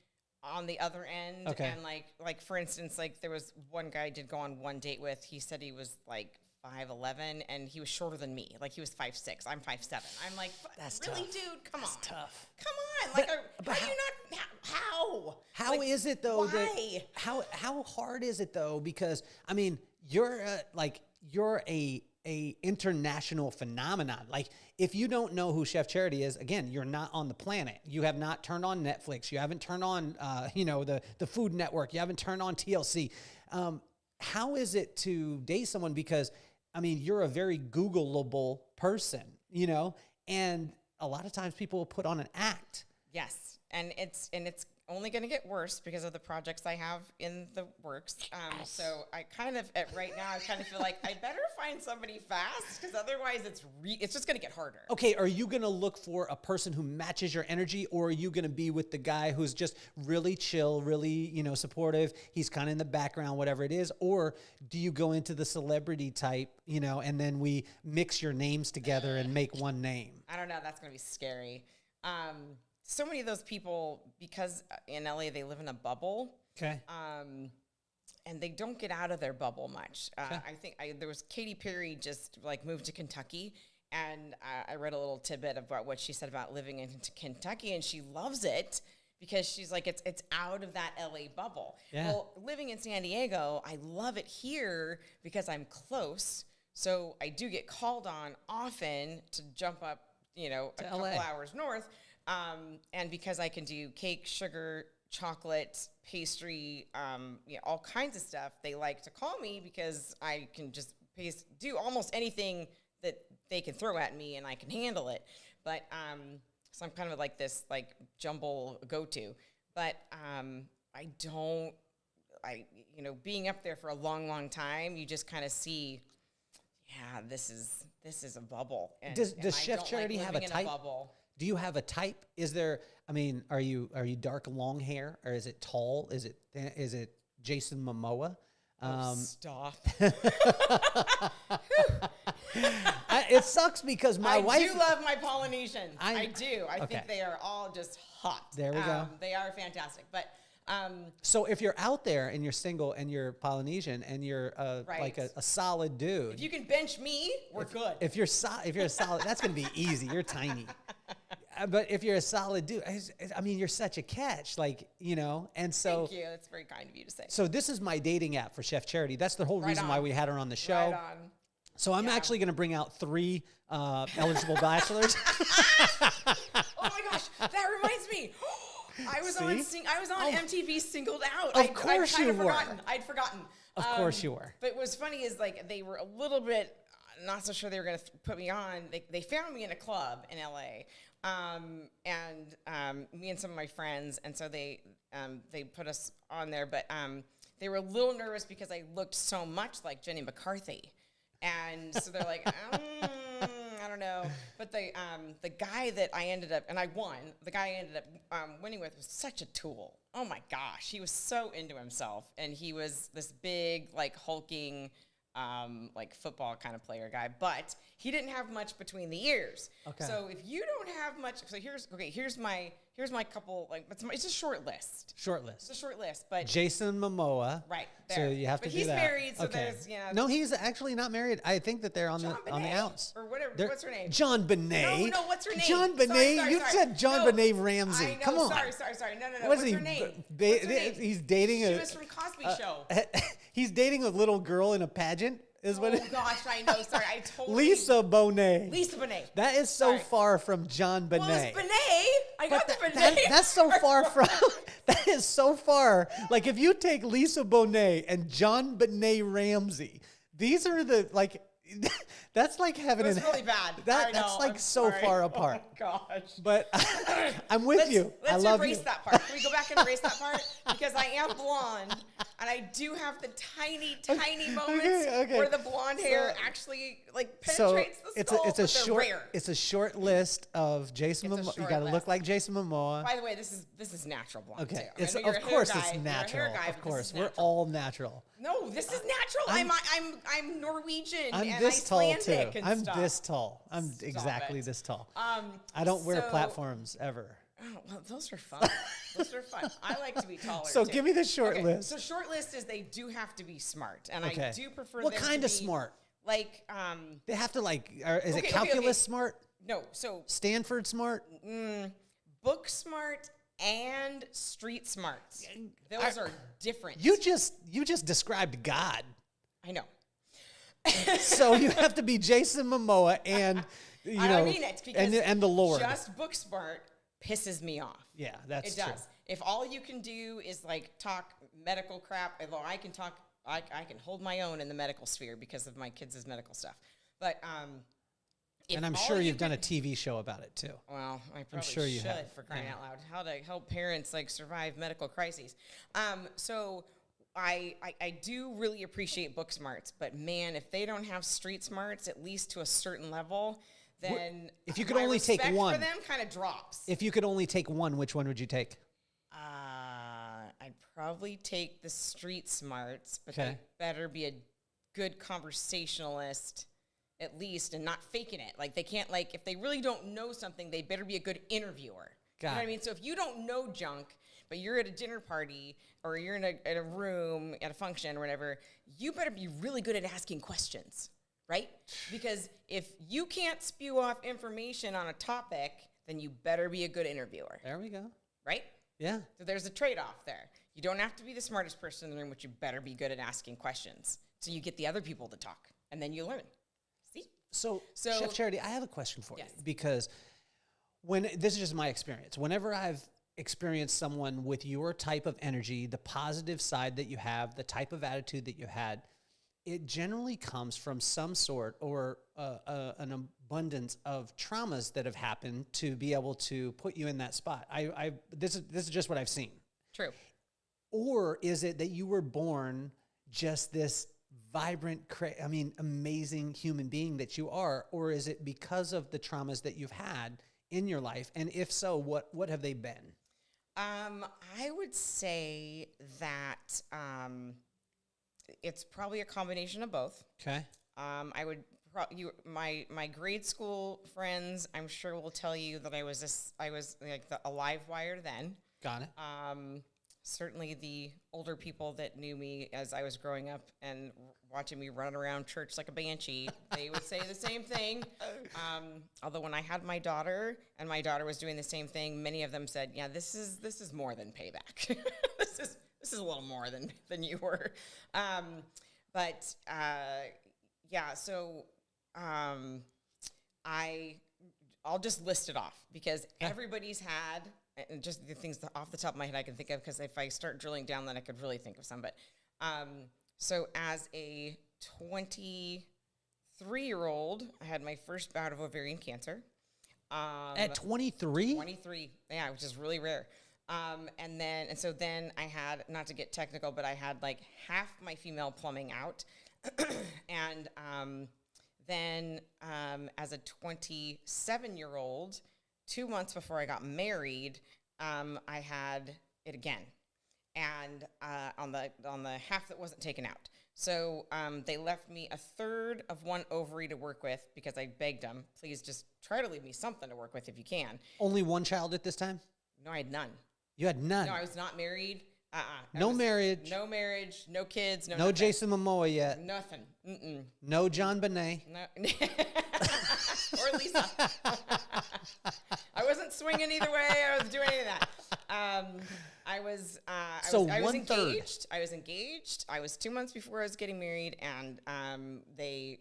on the other end. Okay. And like for instance, like there was one guy I did go on one date with. He said he was like 5'11" and he was shorter than me. Like he was 5'6". I'm 5'7". I'm like, that's really, tough. dude? Come that's on. Tough. Come on. Like, how do you not? How? How like, is it though? Why? How hard is it though? Because I mean, you're a international phenomenon. Like if you don't know who Chef Charity is, again, you're not on the planet. You have not turned on Netflix. You haven't turned on, the Food Network. You haven't turned on TLC. How is it to date someone? Because I mean, you're a very Googleable person, and a lot of times people will put on an act. Yes, and it's only going to get worse because of the projects I have in the works. So I right now, I kind of feel like I better find somebody fast because otherwise it's just going to get harder. Okay, are you going to look for a person who matches your energy, or are you going to be with the guy who's just really chill, really, supportive? He's kind of in the background, whatever it is. Or do you go into the celebrity type, and then we mix your names together and make one name? I don't know. That's going to be scary. So many of those people, because in LA they live in a bubble, okay, and they don't get out of their bubble much. Okay. I think there was Katy Perry just like moved to Kentucky, and I read a little tidbit about what she said about living in Kentucky, and she loves it because she's like it's out of that LA bubble. Yeah. Well, living in San Diego, I love it here because I'm close, so I do get called on often to jump up, a couple LA. hours north. And because I can do cake, sugar, chocolate, pastry, all kinds of stuff, they like to call me because I can just do almost anything that they can throw at me and I can handle it. But so I'm kind of like this jumble go-to. But being up there for a long, long time, you just kind of see, this is a bubble. And, Does and Chef Charity have a type? Do you have a type? Is there? I mean, are you dark long hair, or is it tall? Is it Jason Momoa? Stop. It sucks because my wife. I do love my Polynesians. I do. I Okay. think they are all just hot. There we go. They are fantastic. But so if you're out there and you're single and you're Polynesian and you're like a solid dude, if you can bench me, we're good. If you're a solid, that's gonna be easy. You're tiny. But if you're a solid dude, I mean, you're such a catch, and so. Thank you. That's very kind of you to say. So this is my dating app for Chef Charity. That's the whole reason why we had her on the show. Right on. So I'm actually going to bring out 3 eligible bachelors. Oh my gosh, that reminds me. I was on MTV Singled Out. Of course you were. I'd forgotten. Of course you were. But what's funny is they were a little bit not so sure they were going to put me on. They found me in a club in LA. Me and some of my friends, and so they put us on there, but they were a little nervous because I looked so much like Jenny McCarthy, and so they're like, I don't know. But the guy that I ended up, and I won, the guy I ended up winning with was such a tool. Oh my gosh, he was so into himself, and he was this big, hulking, football kind of player guy, but he didn't have much between the ears. Okay. So if you don't have much, so here's my couple, it's a short list. It's a short list, but Jason Momoa. Right. There. So you have to do that. But he's married, so there's, No, he's actually not married. I think that they're on the outs. Or whatever. What's her name? John Bonet. No, what's her name? John Bonet. Sorry. You said John Bonet Ramsey. I know, Come on. Sorry. No. What's her name? What's her name? He's dating She was from Cosby Show. He's dating a little girl in a pageant. Gosh, I know. Sorry, I totally. Lisa Bonet. That is so far from John Bonet. Well, it's Bonet. I got the Bonet. That's so far from. That is so far. Like if you take Lisa Bonet and John Bonet Ramsey, these are that's like heaven and really bad. That's so far apart. Oh my gosh. But I'm with you. I love you. Let's erase that part. Can we go back and erase that part? Because I am blonde, and I do have the tiny moments where the blonde hair actually penetrates the skull. It's a short list of Jason Momoa. You got to look like Jason Momoa. By the way, this is natural blonde too. It's natural. Of course, we're all natural. No, this is natural. I'm Norwegian. I'm this tall too. I'm this tall. I'm exactly this tall. I don't wear platforms ever. Oh, well, those are fun. I like to be taller. So too. Give me the short list. So short list is they do have to be smart, and I do prefer. What kind of smart? They have to is it calculus smart? No. So Stanford smart? Book smart and street smarts. Those are different. You just described God. I know. So you have to be Jason Momoa and I mean it because and the Lord. Just book smart pisses me off. Yeah, that's true. It does. If all you can do is talk medical crap, although I can talk, I can hold my own in the medical sphere because of my kids' medical stuff. But and I'm sure you've done a TV show about it too. Well, I probably sure you should have. For crying out loud. How to help parents survive medical crises. So I do really appreciate book smarts, but man, if they don't have street smarts, at least to a certain level, then if you could only take one for them kind of drops. If you could only take one, which one would you take? I'd probably take the street smarts, but they better be a good conversationalist at least and not faking it. They can't if they really don't know something, they better be a good interviewer. You know what I mean? So if you don't know junk, but you're at a dinner party or you're in a room at a function or whatever, you better be really good at asking questions, right? Because if you can't spew off information on a topic, then you better be a good interviewer. There we go. Right? Yeah. So there's a trade-off there. You don't have to be the smartest person in the room, but you better be good at asking questions. So you get the other people to talk, and then you learn. See? So Chef Charity, I have a question for you. Because This is just my experience. Whenever I've experienced someone with your type of energy, the positive side that you have, the type of attitude that you had, it generally comes from some sort or an abundance of traumas that have happened to be able to put you in that spot. This is just what I've seen. True. Or is it that you were born just this vibrant, amazing human being that you are? Or is it because of the traumas that you've had in your life? And if so, what have they been? I would say that it's probably a combination of both. Okay. I would my grade school friends, I'm sure, will tell you that I was like a live wire then. Got it. Certainly the older people that knew me as I was growing up and watching me run around church like a banshee, they would say the same thing. Although when I had my daughter and my daughter was doing the same thing, many of them said, yeah, this is more than payback. This is a little more than you were. So I'll just list it off because everybody's had, and just the things off the top of my head I can think of, because if I start drilling down, then I could really think of some. But so as a 23-year-old, I had my first bout of ovarian cancer. At 23? 23, yeah, which is really rare. And so then I had, not to get technical, but I had like half my female plumbing out. And then as a 27-year-old, 2 months before I got married, I had it again, and on the half that wasn't taken out. So they left me a third of one ovary to work with because I begged them, please just try to leave me something to work with if you can. Only one child at this time? No, I had none. You had none? No, I was not married. No marriage. No marriage. No kids. No. No Nothing. Jason Momoa yet. Nothing. Mm-mm. No John Bonet. No. Or Lisa. I wasn't swinging either way. I was doing any of that. I was engaged. I was engaged. I was 2 months before I was getting married, and they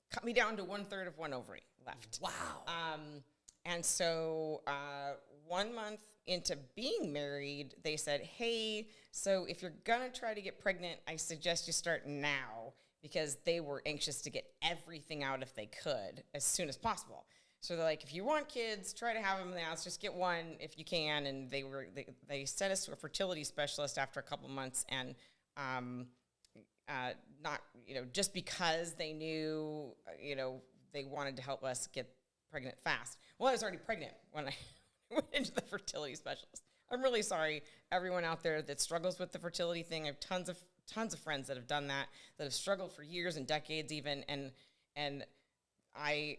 cut me down to 1/3 of one ovary left. Wow. And so 1 month into being married, they said, hey, so if you're going to try to get pregnant, I suggest you start now, because they were anxious to get everything out if they could as soon as possible. So they're like, if you want kids, try to have them now. Just get one if you can. And they sent us to a fertility specialist after a couple months, and not, just because they knew, they wanted to help us get pregnant fast. Well, I was already pregnant when I went into the fertility specialist. I'm really sorry, everyone out there that struggles with the fertility thing. I have tons of friends that have done that have struggled for years and decades even, and I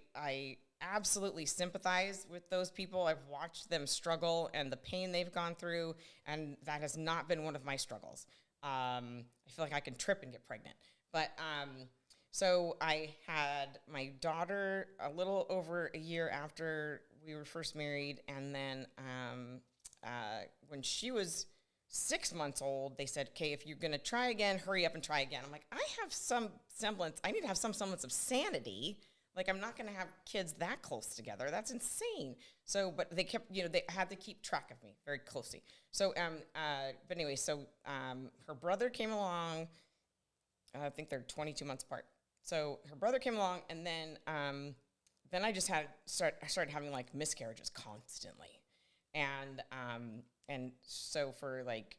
absolutely sympathize with those people. I've watched them struggle and the pain they've gone through, and that has not been one of my struggles. I feel like I can trip and get pregnant. But so I had my daughter a little over a year after we were first married, and then when she was 6 months old, they said, okay, if you're going to try again, hurry up and try again. I'm like, I have some semblance. I need to have some semblance of sanity. Like, I'm not going to have kids that close together. That's insane. So, but they kept, they had to keep track of me very closely. So, but anyway, so her brother came along. I think they're 22 months apart. So her brother came along, and then I just I started having like miscarriages constantly. And so for like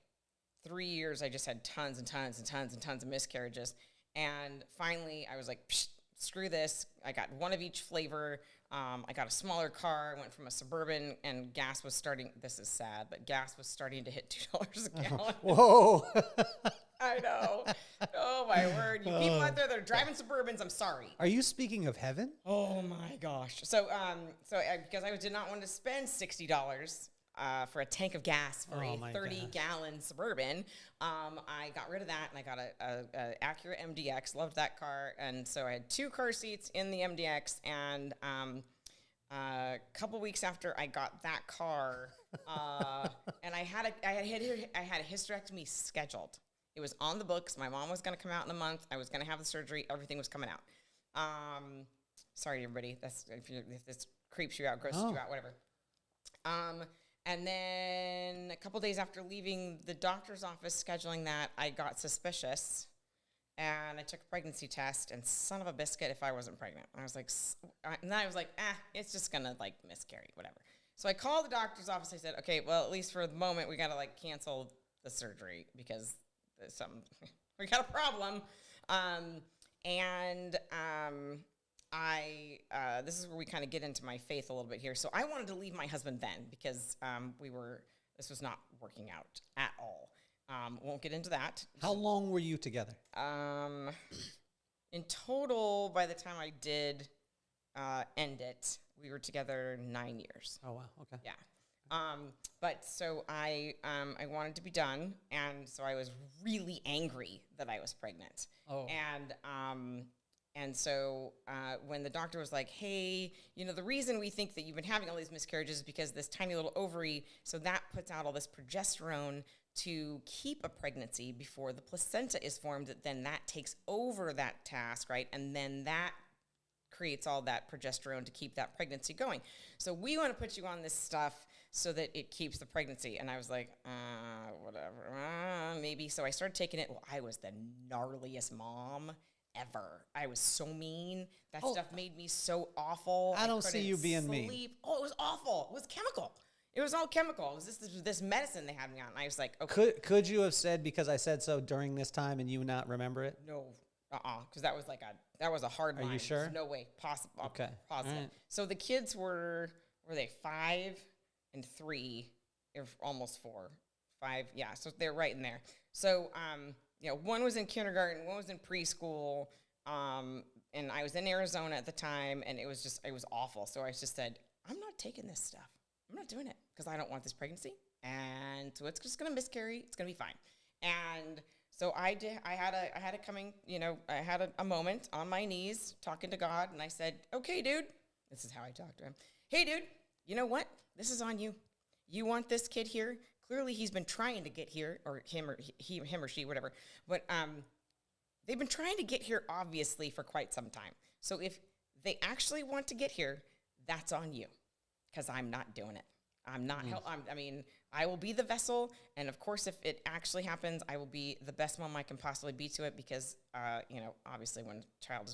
3 years, I just had tons and tons and tons and tons of miscarriages. And finally, I was like, screw this. I got one of each flavor. I got a smaller car. I went from a Suburban, and gas was starting, this is sad, but gas was starting to hit $2 a gallon. Whoa. I know. Oh, my word. You people out there that are driving Suburbans, I'm sorry. Are you speaking of heaven? Oh, my gosh. So, because I did not want to spend $60 for a tank of gas for a 30-gallon Suburban, I got rid of that, and I got a Acura MDX. Loved that car, and so I had 2 car seats in the MDX. And a couple weeks after I got that car, and I had a hysterectomy scheduled. It was on the books. My mom was going to come out in a month. I was going to have the surgery. Everything was coming out. Sorry, everybody. If it's creeps you out, grosses you out, whatever. And then a couple days after leaving the doctor's office, scheduling that, I got suspicious, and I took a pregnancy test, and son of a biscuit if I wasn't pregnant. I was like, and then I was like, it's just gonna like miscarry, whatever. So I called the doctor's office. I said, okay, well, at least for the moment, we gotta like cancel the surgery because there's we got a problem. This is where we kind of get into my faith a little bit here. So I wanted to leave my husband then because this was not working out at all. Won't get into that. How long were you together? In total, by the time I did end it, we were together 9 years. Oh, wow. Okay. Yeah. But so I wanted to be done, and so I was really angry that I was pregnant. Oh. And so when the doctor was like, hey, the reason we think that you've been having all these miscarriages is because this tiny little ovary, so that puts out all this progesterone to keep a pregnancy before the placenta is formed, then that takes over that task, right? And then that creates all that progesterone to keep that pregnancy going. So we want to put you on this stuff so that it keeps the pregnancy. And I was like, whatever, maybe. So I started taking it. Well, I was the gnarliest mom ever. I was so mean. That stuff made me so awful. I don't see you being mean. Oh, it was awful. It was chemical. It was all chemical. It was this medicine they had me on. And I was like, okay. Could you have said because I said so during this time and you not remember it? No. Because that was a hard line. Are you sure? There's no way possible. Okay. Positive. Right. So the kids were they 5 and 3, or almost 4, 5. Yeah. So they're right in there. So one was in kindergarten, one was in preschool, and I was in Arizona at the time, and it was awful. So I just said, I'm not taking this stuff. I'm not doing it because I don't want this pregnancy, and so it's just gonna miscarry. It's gonna be fine. And so I did. I had a moment on my knees talking to God, and I said, "Okay, dude." This is how I talk to him. Hey, dude. You know what? This is on you. You want this kid here? Clearly, he's been trying to get here, or him or she, whatever. But they've been trying to get here, obviously, for quite some time. So if they actually want to get here, that's on you, because I'm not doing it. I'm not. I will be the vessel, and of course, if it actually happens, I will be the best mom I can possibly be to it. Because obviously, when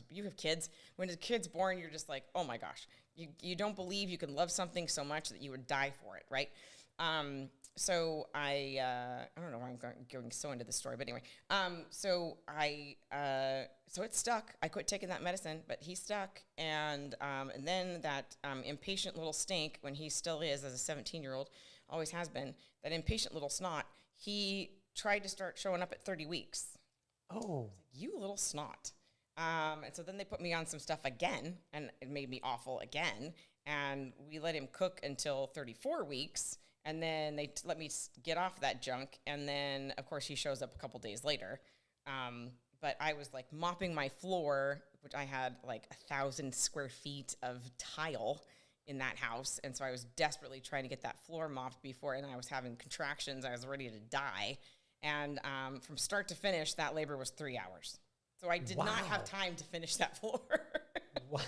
you have kids, when a kid's born, you're just like, oh my gosh, you don't believe you can love something so much that you would die for it, right? So I don't know why I'm going so into this story, but anyway, so it stuck. I quit taking that medicine, but he stuck, and then that impatient little stink, when he still is as a 17-year-old, always has been, that impatient little snot, he tried to start showing up at 30 weeks. Oh. You little snot. And so then they put me on some stuff again, and it made me awful again, and we let him cook until 34 weeks, and then they let me get off that junk, and then, of course, he shows up a couple days later. But I was, like, mopping my floor, which I had, like, 1,000 square feet of tile in that house, and so I was desperately trying to get that floor mopped before, and I was having contractions. I was ready to die. And from start to finish, that labor was 3 hours. So I did not have time to finish that floor. Wow.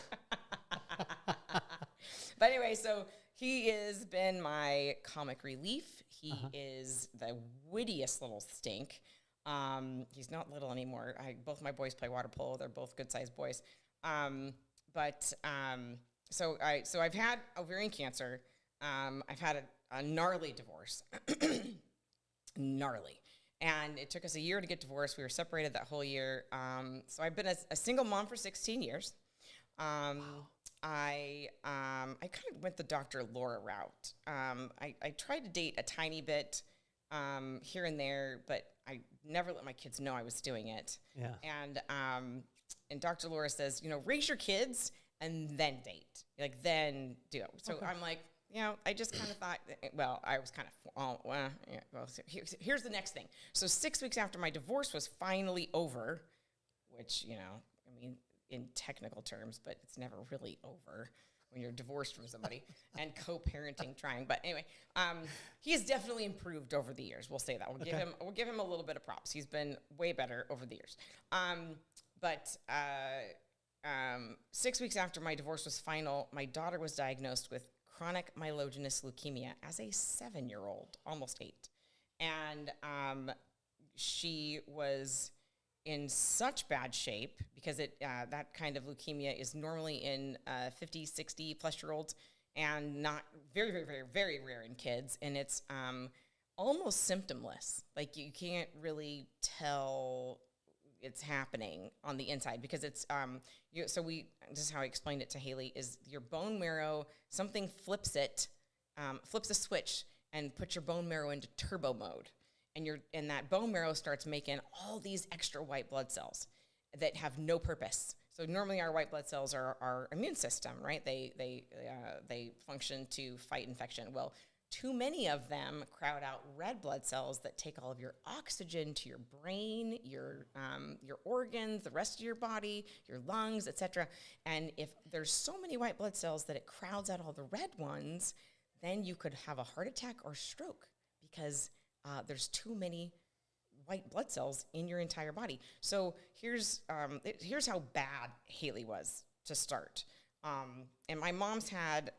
But anyway, so he has been my comic relief. He is the wittiest little stink. He's not little anymore. Both my boys play water polo. They're both good-sized boys. So I've had ovarian cancer. I've had a gnarly divorce. Gnarly. And it took us a year to get divorced. We were separated that whole year. So I've been a single mom for 16 years. I kind of went the Dr. Laura route. I tried to date a tiny bit here and there, but I never let my kids know I was doing it. Yeah. And Dr. Laura says, raise your kids and then date. Like, then do it. So I'm like, I just kind of thought, I was kind of, here's the next thing. So 6 weeks after my divorce was finally over, which, in technical terms, but it's never really over when you're divorced from somebody and co-parenting trying. But anyway, he has definitely improved over the years. We'll say that. We'll give him a little bit of props. He's been way better over the years. But 6 weeks after my divorce was final, my daughter was diagnosed with chronic myelogenous leukemia as a 7-year-old, almost 8. And she was in such bad shape because that kind of leukemia is normally in 50, 60 plus year olds and not very, very, very, very rare in kids. And it's almost symptomless. Like you can't really tell it's happening on the inside because it's, this is how I explained it to Haley, is your bone marrow, something flips a switch and puts your bone marrow into turbo mode. And that bone marrow starts making all these extra white blood cells that have no purpose. So normally our white blood cells are our immune system, right? They function to fight infection. Well, too many of them crowd out red blood cells that take all of your oxygen to your brain, your organs, the rest of your body, your lungs, etc. And if there's so many white blood cells that it crowds out all the red ones, then you could have a heart attack or stroke because there's too many white blood cells in your entire body. So here's how bad Haley was to start. And my mom's had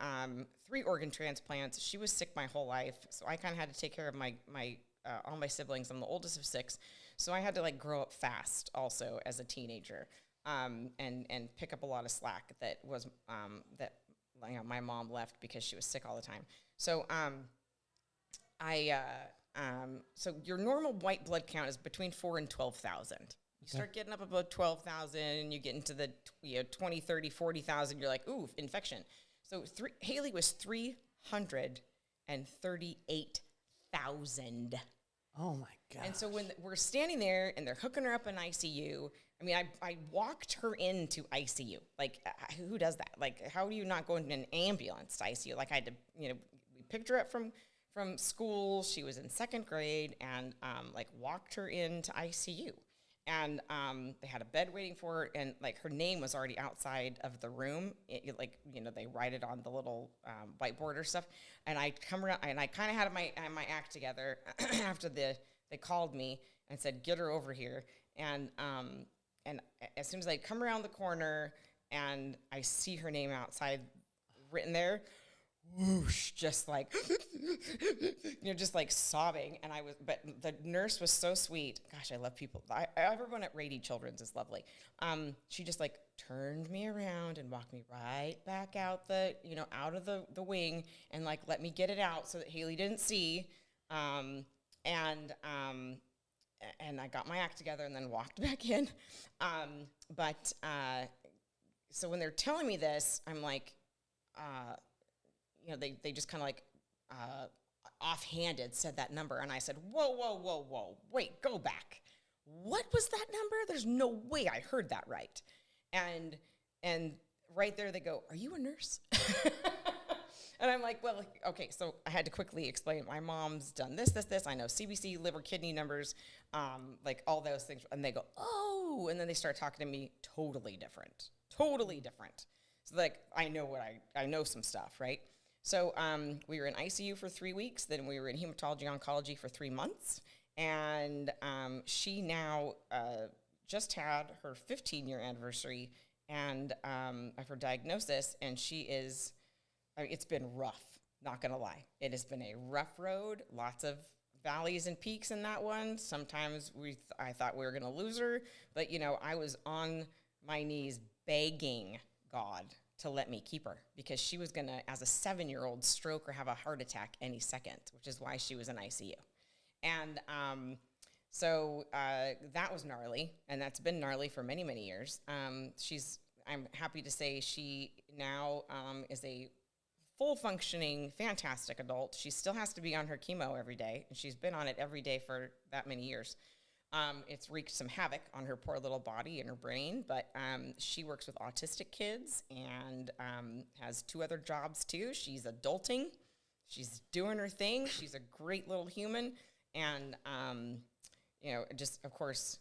3 organ transplants. She was sick my whole life, so I kind of had to take care of all my siblings. I'm the oldest of 6, so I had to grow up fast also as a teenager, and pick up a lot of slack that my mom left because she was sick all the time. So so your normal white blood count is between 4 and 12,000. You start getting up above 12,000, you get into the 20, 30, 40,000, you're like, ooh, infection. So Haley was 338,000. Oh my God. And so when we're standing there and they're hooking her up in ICU, I mean, I walked her into ICU. Who does that? How do you not go into an ambulance to ICU? I had to, we picked her up from school. She was in 2nd grade and walked her into ICU. And they had a bed waiting for her, and her name was already outside of the room. They write it on the little whiteboard or stuff. And I come around, and I kind of had my act together after they called me and said, "Get her over here." And as soon as I come around the corner and I see her name outside written there, whoosh, just sobbing. And but the nurse was so sweet. Gosh, I love people. Everyone at Rady Children's is lovely. She just turned me around and walked me right back out out of the wing and let me get it out so that Haley didn't see. And I got my act together and then walked back in. So when they're telling me this, I'm they just kind of offhanded said that number. And I said, whoa, wait, go back. What was that number? There's no way I heard that right. And right there they go, "Are you a nurse?" And I'm like, well, okay. So I had to quickly explain, my mom's done this. I know CBC, liver, kidney numbers, all those things. And they go, "Oh," and then they start talking to me totally different. So I know some stuff, right? So we were in ICU for 3 weeks. Then we were in hematology oncology for 3 months. And she now just had her 15-year anniversary of her diagnosis. And she is, it's been rough, not going to lie. It has been a rough road, lots of valleys and peaks in that one. Sometimes I thought we were going to lose her. But, I was on my knees begging God to let me keep her because she was going to, as a 7-year-old, stroke or have a heart attack any second, which is why she was in ICU. And so that was gnarly, and that's been gnarly for many, many years. I'm happy to say she now is a full-functioning, fantastic adult. She still has to be on her chemo every day, and she's been on it every day for that many years. It's wreaked some havoc on her poor little body and her brain, but she works with autistic kids and has 2 other jobs too. She's adulting. She's doing her thing. She's a great little human. And, just, of course,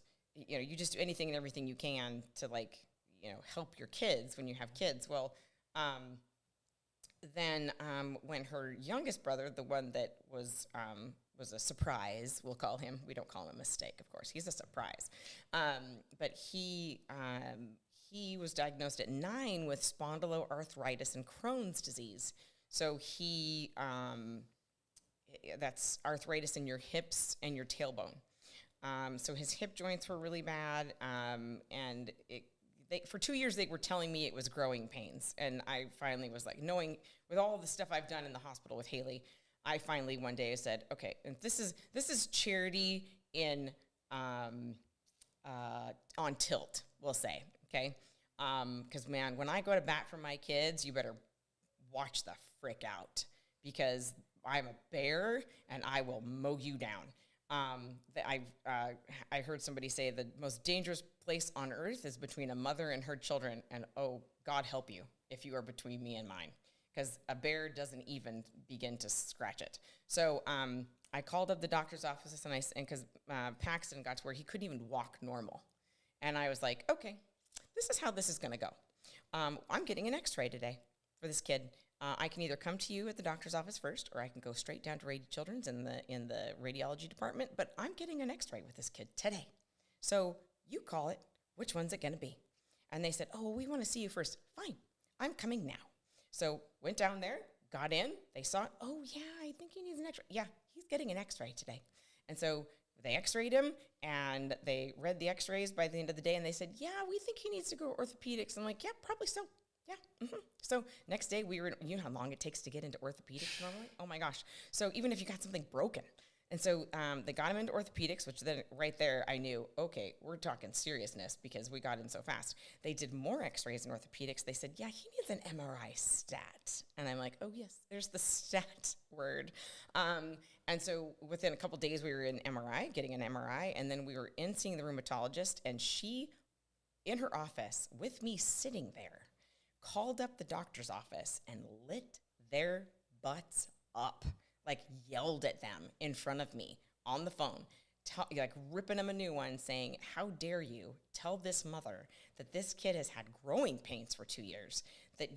you just do anything and everything you can to, help your kids when you have kids. Well, then when her youngest brother, the one that was a surprise, we'll call him. We don't call him a mistake, of course. He's a surprise. But he he was diagnosed at 9 with spondyloarthritis and Crohn's disease. So that's arthritis in your hips and your tailbone. So his hip joints were really bad, and for 2 years they were telling me it was growing pains, and I finally was like, knowing with all the stuff I've done in the hospital with Haley, I finally one day said, okay, and this is charity in on tilt, we'll say, okay, because man, when I go to bat for my kids, you better watch the frick out, because I'm a bear and I will mow you down. I heard somebody say the most dangerous place on earth is between a mother and her children, and oh, God help you if you are between me and mine, because a bear doesn't even begin to scratch it. So I called up the doctor's office, and because Paxton got to where he couldn't even walk normal, and I was like, okay, this is how this is going to go. I'm getting an X-ray today for this kid. I can either come to you at the doctor's office first, or I can go straight down to Rady Children's in the radiology department, but I'm getting an X-ray with this kid today. So you call it. Which one's it going to be? And they said, oh, we want to see you first. Fine. I'm coming now. So went down there, got in. They saw it. Oh, yeah, I think he needs an X-ray. Yeah, he's getting an X-ray today. And so they X-rayed him, and they read the X-rays by the end of the day, and they said, yeah, we think he needs to go to orthopedics. I'm like, yeah, probably so. Yeah. Mm-hmm. So next day you know how long it takes to get into orthopedics normally? Oh my gosh. So even if you got something broken. And so they got him into orthopedics, which then right there I knew, okay, we're talking seriousness, because we got in so fast. They did more X-rays in orthopedics. They said, yeah, he needs an MRI stat. And I'm like, oh yes, there's the stat word. And so within a couple days we were in MRI, getting an MRI, and then we were in seeing the rheumatologist, and she, in her office with me sitting there, called up the doctor's office and lit their butts up, like yelled at them in front of me on the phone, like ripping them a new one, saying, how dare you tell this mother that this kid has had growing pains for 2 years, that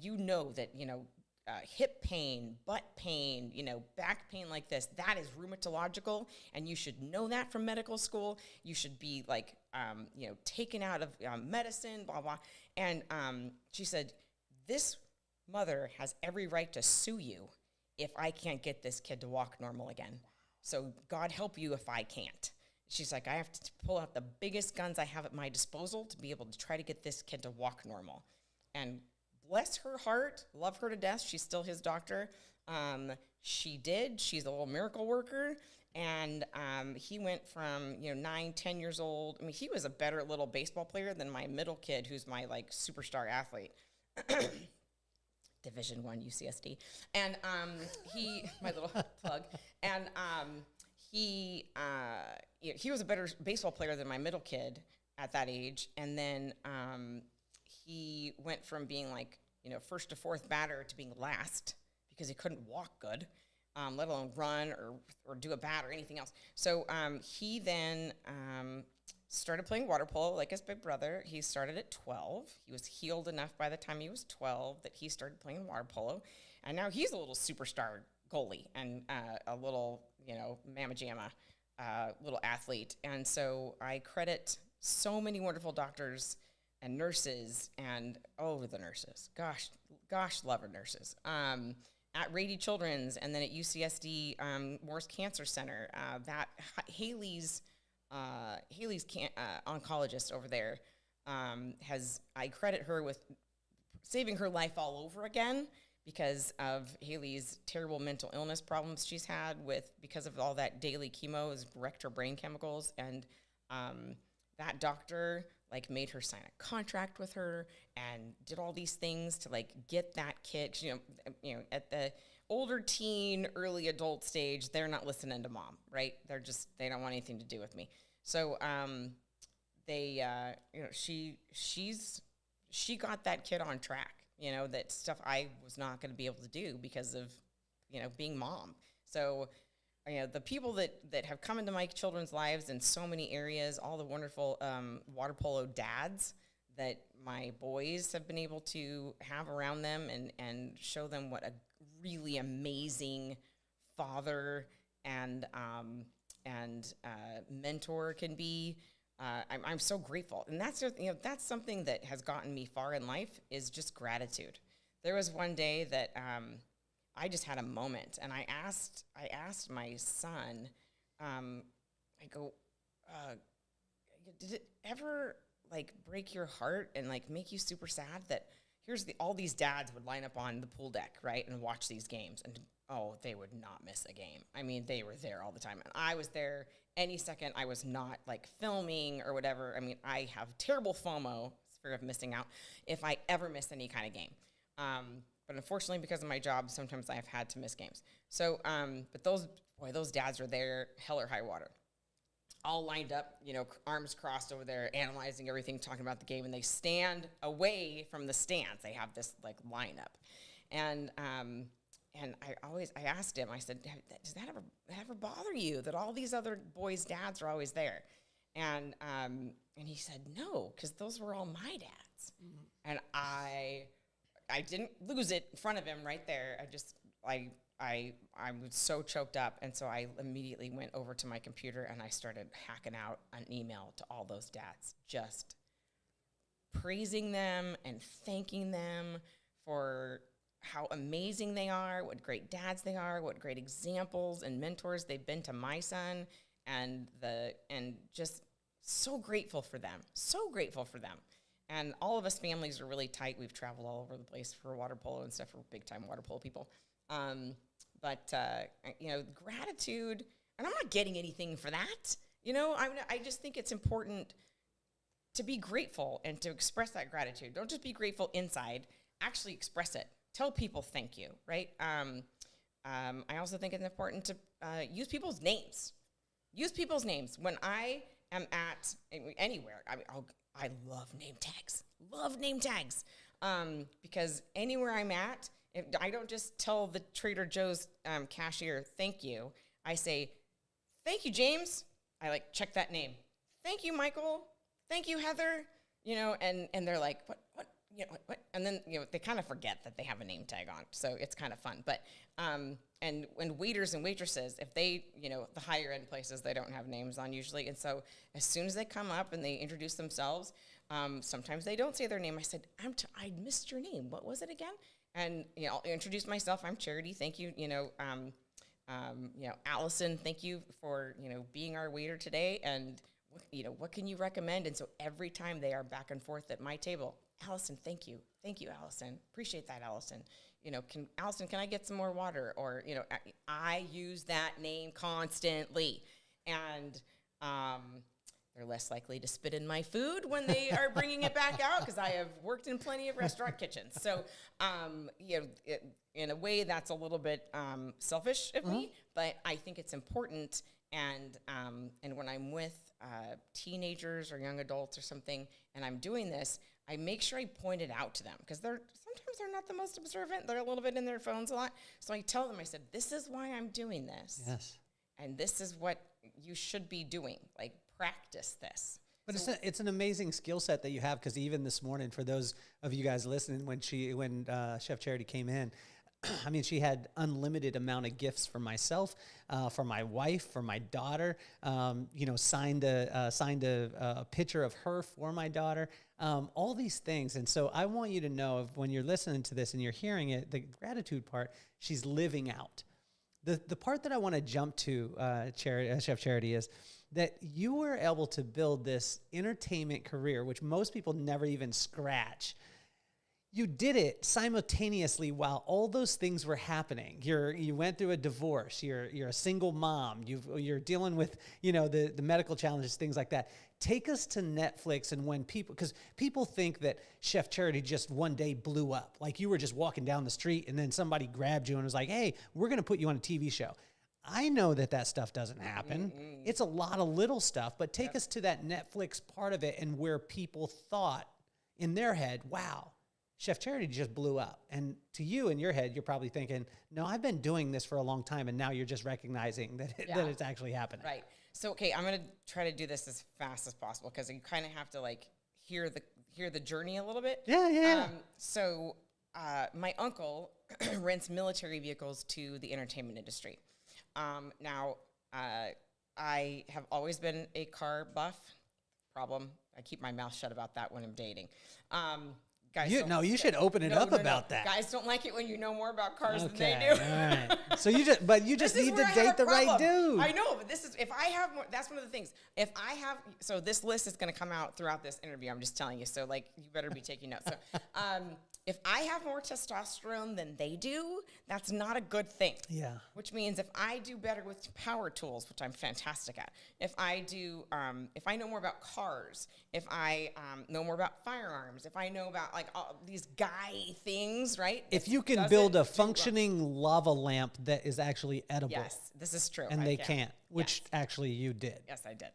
hip pain, butt pain, back pain like this, that is rheumatological, and you should know that from medical school. You should be like, taken out of medicine, blah, blah. And she said, this mother has every right to sue you if I can't get this kid to walk normal again. So God help you if I can't. She's like, I have to pull out the biggest guns I have at my disposal to be able to try to get this kid to walk normal. And bless her heart, love her to death. She's still his doctor. She did. She's a little miracle worker. And he went from 9, 10 years old. I mean, he was a better little baseball player than my middle kid, who's my like superstar athlete. Division I UCSD, and my little plug, and he was a better baseball player than my middle kid at that age, and then he went from being like first to fourth batter to being last because he couldn't walk good, let alone run or do a bat or anything else. So he then started playing water polo like his big brother. He started at 12. He was healed enough by the time he was 12 that he started playing water polo. And now he's a little superstar goalie and a little, mamma jamma, little athlete. And so I credit so many wonderful doctors and nurses and, the nurses. Gosh, love our nurses. At Rady Children's and then at UCSD Morris Cancer Center, Haley's oncologist over there I credit her with saving her life all over again because of Haley's terrible mental illness problems she's had because of all that daily chemo has wrecked her brain chemicals. And that doctor made her sign a contract with her and did all these things to get that kid, at the older teen, early adult stage, they're not listening to mom, right? They don't want anything to do with me. So she got that kid on track, that stuff I was not going to be able to do because of, being mom. So, the people that have come into my children's lives in so many areas, all the wonderful water polo dads that my boys have been able to have around them and show them what a really amazing father and mentor can be. I'm so grateful. And that's, that's something that has gotten me far in life, is just gratitude. There was one day that I just had a moment, and I asked my son, I go, did it ever like break your heart and like make you super sad that all these dads would line up on the pool deck, right, and watch these games, and they would not miss a game. I mean, they were there all the time, and I was there any second. I was not like filming or whatever. I mean, I have terrible FOMO, fear of missing out, if I ever miss any kind of game. But unfortunately, because of my job, sometimes I have had to miss games. So, but those dads are there, hell or high water, all lined up, arms crossed over there, analyzing everything, talking about the game, and they stand away from the stands. They have this like lineup, and I asked him, I said, does that ever bother you that all these other boys' dads are always there? And he said no, because those were all my dads, and I didn't lose it in front of him right there. I was so choked up, and so I immediately went over to my computer and I started hacking out an email to all those dads, just praising them and thanking them for how amazing they are, what great dads they are, what great examples and mentors they've been to my son, and just so grateful for them, so grateful for them. And all of us families are really tight. We've traveled all over the place for water polo and stuff. We're big-time water polo people. But gratitude, and I'm not getting anything for that. I just think it's important to be grateful and to express that gratitude. Don't just be grateful inside. Actually express it. Tell people thank you, right? I also think it's important to use people's names. Use people's names. When I am at anywhere, I love name tags. Love name tags. Because anywhere I'm at, if I don't just tell the Trader Joe's cashier, thank you. I say, thank you, James. I check that name. Thank you, Michael. Thank you, Heather. And they're like, what? And then, they kind of forget that they have a name tag on. So it's kind of fun. But, and when waiters and waitresses, if they, the higher end places, they don't have names on usually. And so as soon as they come up and they introduce themselves, sometimes they don't say their name. I said, I missed your name. What was it again? And, I'll introduce myself. I'm Charity. Thank you. Allison, thank you for, being our waiter today. And, what can you recommend? And so every time they are back and forth at my table, Allison, thank you. Thank you, Allison. Appreciate that, Allison. Allison, can I get some more water? Or, I use that name constantly. And, they're less likely to spit in my food when they are bringing it back out, because I have worked in plenty of restaurant kitchens. So, in a way, that's a little bit selfish of me, but I think it's important. And when I'm with teenagers or young adults or something, and I'm doing this, I make sure I point it out to them, because sometimes they're not the most observant. They're a little bit in their phones a lot. So I tell them, I said, this is why I'm doing this. Yes. And this is what you should be doing. Practice this. But it's an amazing skill set that you have, because even this morning, for those of you guys listening, when Chef Charity came in, I mean, she had unlimited amount of gifts for myself, for my wife, for my daughter. Signed a picture of her for my daughter. All these things, and so I want you to know, when you're listening to this and you're hearing it, the gratitude part, she's living out. The part that I want to jump to, Chef Charity, is that you were able to build this entertainment career, which most people never even scratch. You did it simultaneously while all those things were happening. You went through a divorce. You're a single mom. You're dealing with the medical challenges, things like that. Take us to Netflix, and because people think that Chef Charity just one day blew up, like you were just walking down the street and then somebody grabbed you and was like, "Hey, we're going to put you on a TV show." I know that stuff doesn't happen. It's a lot of little stuff, but take us to that Netflix part of it, and where people thought in their head, wow, Chef Charity just blew up. And to you, in your head, you're probably thinking, no, I've been doing this for a long time, and now you're just recognizing that it's actually happening. Right. So, okay, I'm going to try to do this as fast as possible, because you kind of have to hear the journey a little bit. Yeah. So my uncle rents military vehicles to the entertainment industry. Now, I have always been a car buff problem. I keep my mouth shut about that when I'm dating. Guys, You should open it up about that. Guys don't like it when you know more about cars than Okay, they do. all right. So you just need to date the right dude. I know, but if I have more, that's one of the things. So this list is going to come out throughout this interview. I'm just telling you. So like, you better be taking notes. So, if I have more testosterone than they do, that's not a good thing. Yeah. Which means if I do better with power tools, which I'm fantastic at, if I know more about cars, if I know more about firearms, if I know about like all these guy things, right? If you can build a functioning lava lamp that is actually edible. Yes, this is true. And they can't, which actually you did. Yes, I did.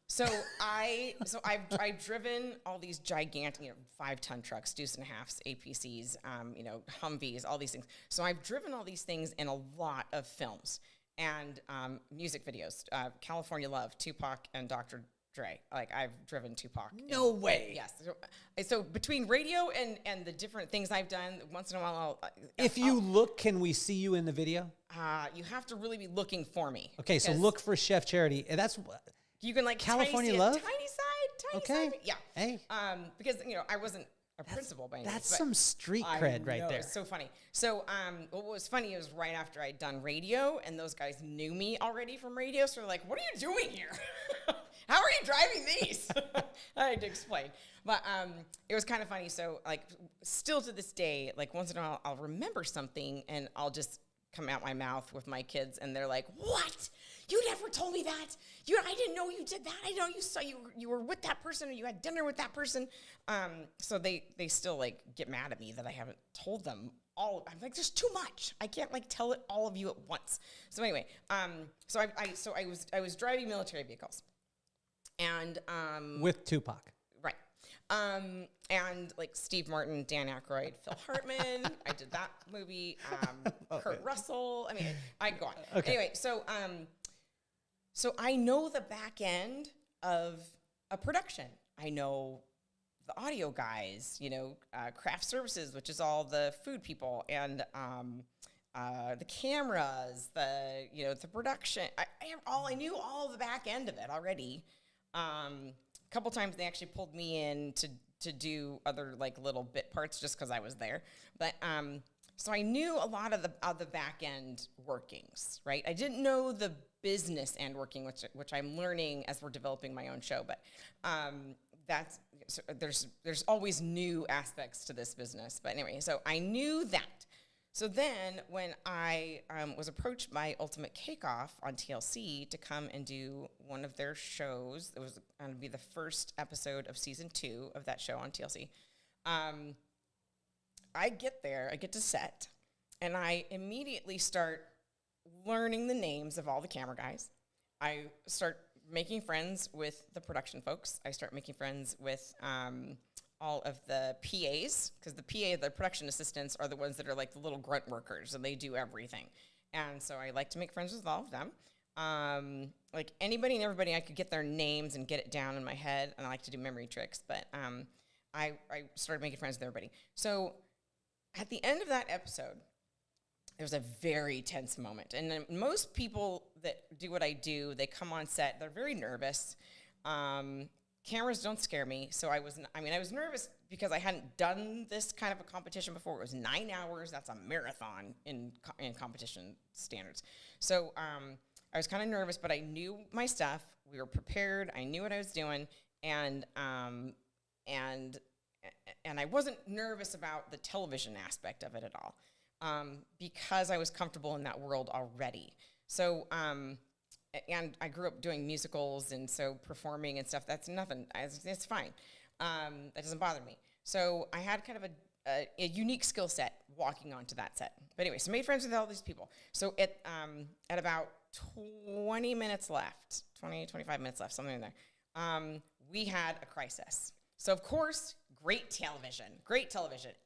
So I've driven all these gigantic, 5-ton trucks, deuce and a halves, APCs, Humvees, all these things. So I've driven all these things in a lot of films and music videos. California Love, Tupac and Dr. Dre. Like, I've driven Tupac. No way. Yes. So between radio and the different things I've done, once in a while If you look, can we see you in the video? you have to really be looking for me. Okay, so look for Chef Charity. And that's you can like California Love? tiny side. Yeah. Hey. Because I wasn't a principal by any means. That's some street cred right there. It's so funny. So what was funny was right after I'd done radio, and those guys knew me already from radio, so they're like, "What are you doing here? How are you driving these?" I had to explain. But it was kind of funny. So like, still to this day, like once in a while, I'll remember something, and I'll just come out my mouth with my kids, and they're like, "What? You never told me that. I didn't know you did that. I know you saw you were with that person, or you had dinner with that person." So they still like get mad at me that I haven't told them all. I'm like, there's too much. I can't like tell it all of you at once. So anyway, so I was driving military vehicles, and with Tupac. right. And like Steve Martin, Dan Aykroyd, Phil Hartman. I did that movie. Kurt Russell. I mean, I go on. Okay. Anyway, so I know the back end of a production. I know the audio guys, craft services, which is all the food people, and the cameras, the production. I knew all the back end of it already. A couple times they actually pulled me in to do other like little bit parts just because I was there. But so I knew a lot of the back end workings, right? I didn't know the business end working, which I'm learning as we're developing my own show. But there's always new aspects to this business. But anyway, so I knew that. So then when I was approached by Ultimate Cake Off on TLC to come and do one of their shows, it was going to be the first episode of season 2 of that show on TLC. I get there, I get to set, and I immediately start learning the names of all the camera guys. I start making friends with the production folks. I start making friends with all of the PAs, because the production assistants, are the ones that are like the little grunt workers, and they do everything. And so I like to make friends with all of them. Like anybody and everybody, I could get their names and get it down in my head, and I like to do memory tricks, but I started making friends with everybody. So at the end of that episode, there was a very tense moment. And then most people that do what I do, they come on set, they're very nervous. Cameras don't scare me, so I was nervous because I hadn't done this kind of a competition before. It was 9 hours. That's a marathon in competition standards. So I was kind of nervous, but I knew my stuff. We were prepared. I knew what I was doing, and I wasn't nervous about the television aspect of it at all, because I was comfortable in that world already. So. And I grew up doing musicals, and so performing and stuff, that's nothing. It's fine. That doesn't bother me. So I had kind of a unique skill set walking onto that set. But anyway, so made friends with all these people. So at about 20 minutes left, 20, 25 minutes left, something in there, we had a crisis. So of course, great television.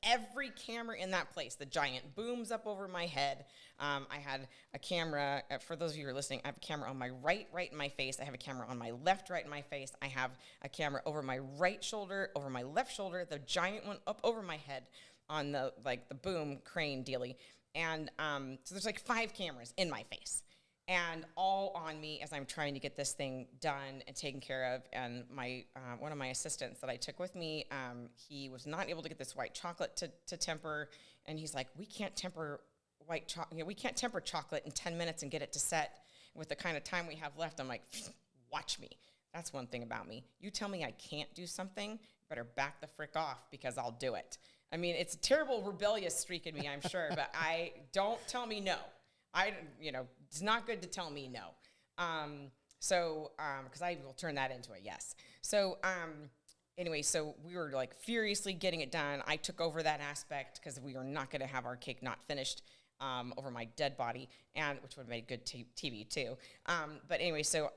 Every camera in that place, the giant booms up over my head. I had a camera, for those of you who are listening, I have a camera on my right in my face. I have a camera on my left in my face. I have a camera over my right shoulder, over my left shoulder, the giant one up over my head on the boom crane dealy. And so there's like 5 cameras in my face. And all on me as I'm trying to get this thing done and taken care of. And my one of my assistants that I took with me, he was not able to get this white chocolate to temper. And he's like, we can't temper white chocolate. We can't temper chocolate in 10 minutes and get it to set with the kind of time we have left. I'm like, watch me. That's one thing about me. You tell me I can't do something, you better back the frick off because I'll do it. I mean, it's a terrible rebellious streak in me, I'm sure, but don't tell me no. It's not good to tell me no. Because I will turn that into a yes. So, anyway, so we were like furiously getting it done. I took over that aspect because we were not going to have our cake not finished over my dead body, and which would have made good TV too. But anyway, so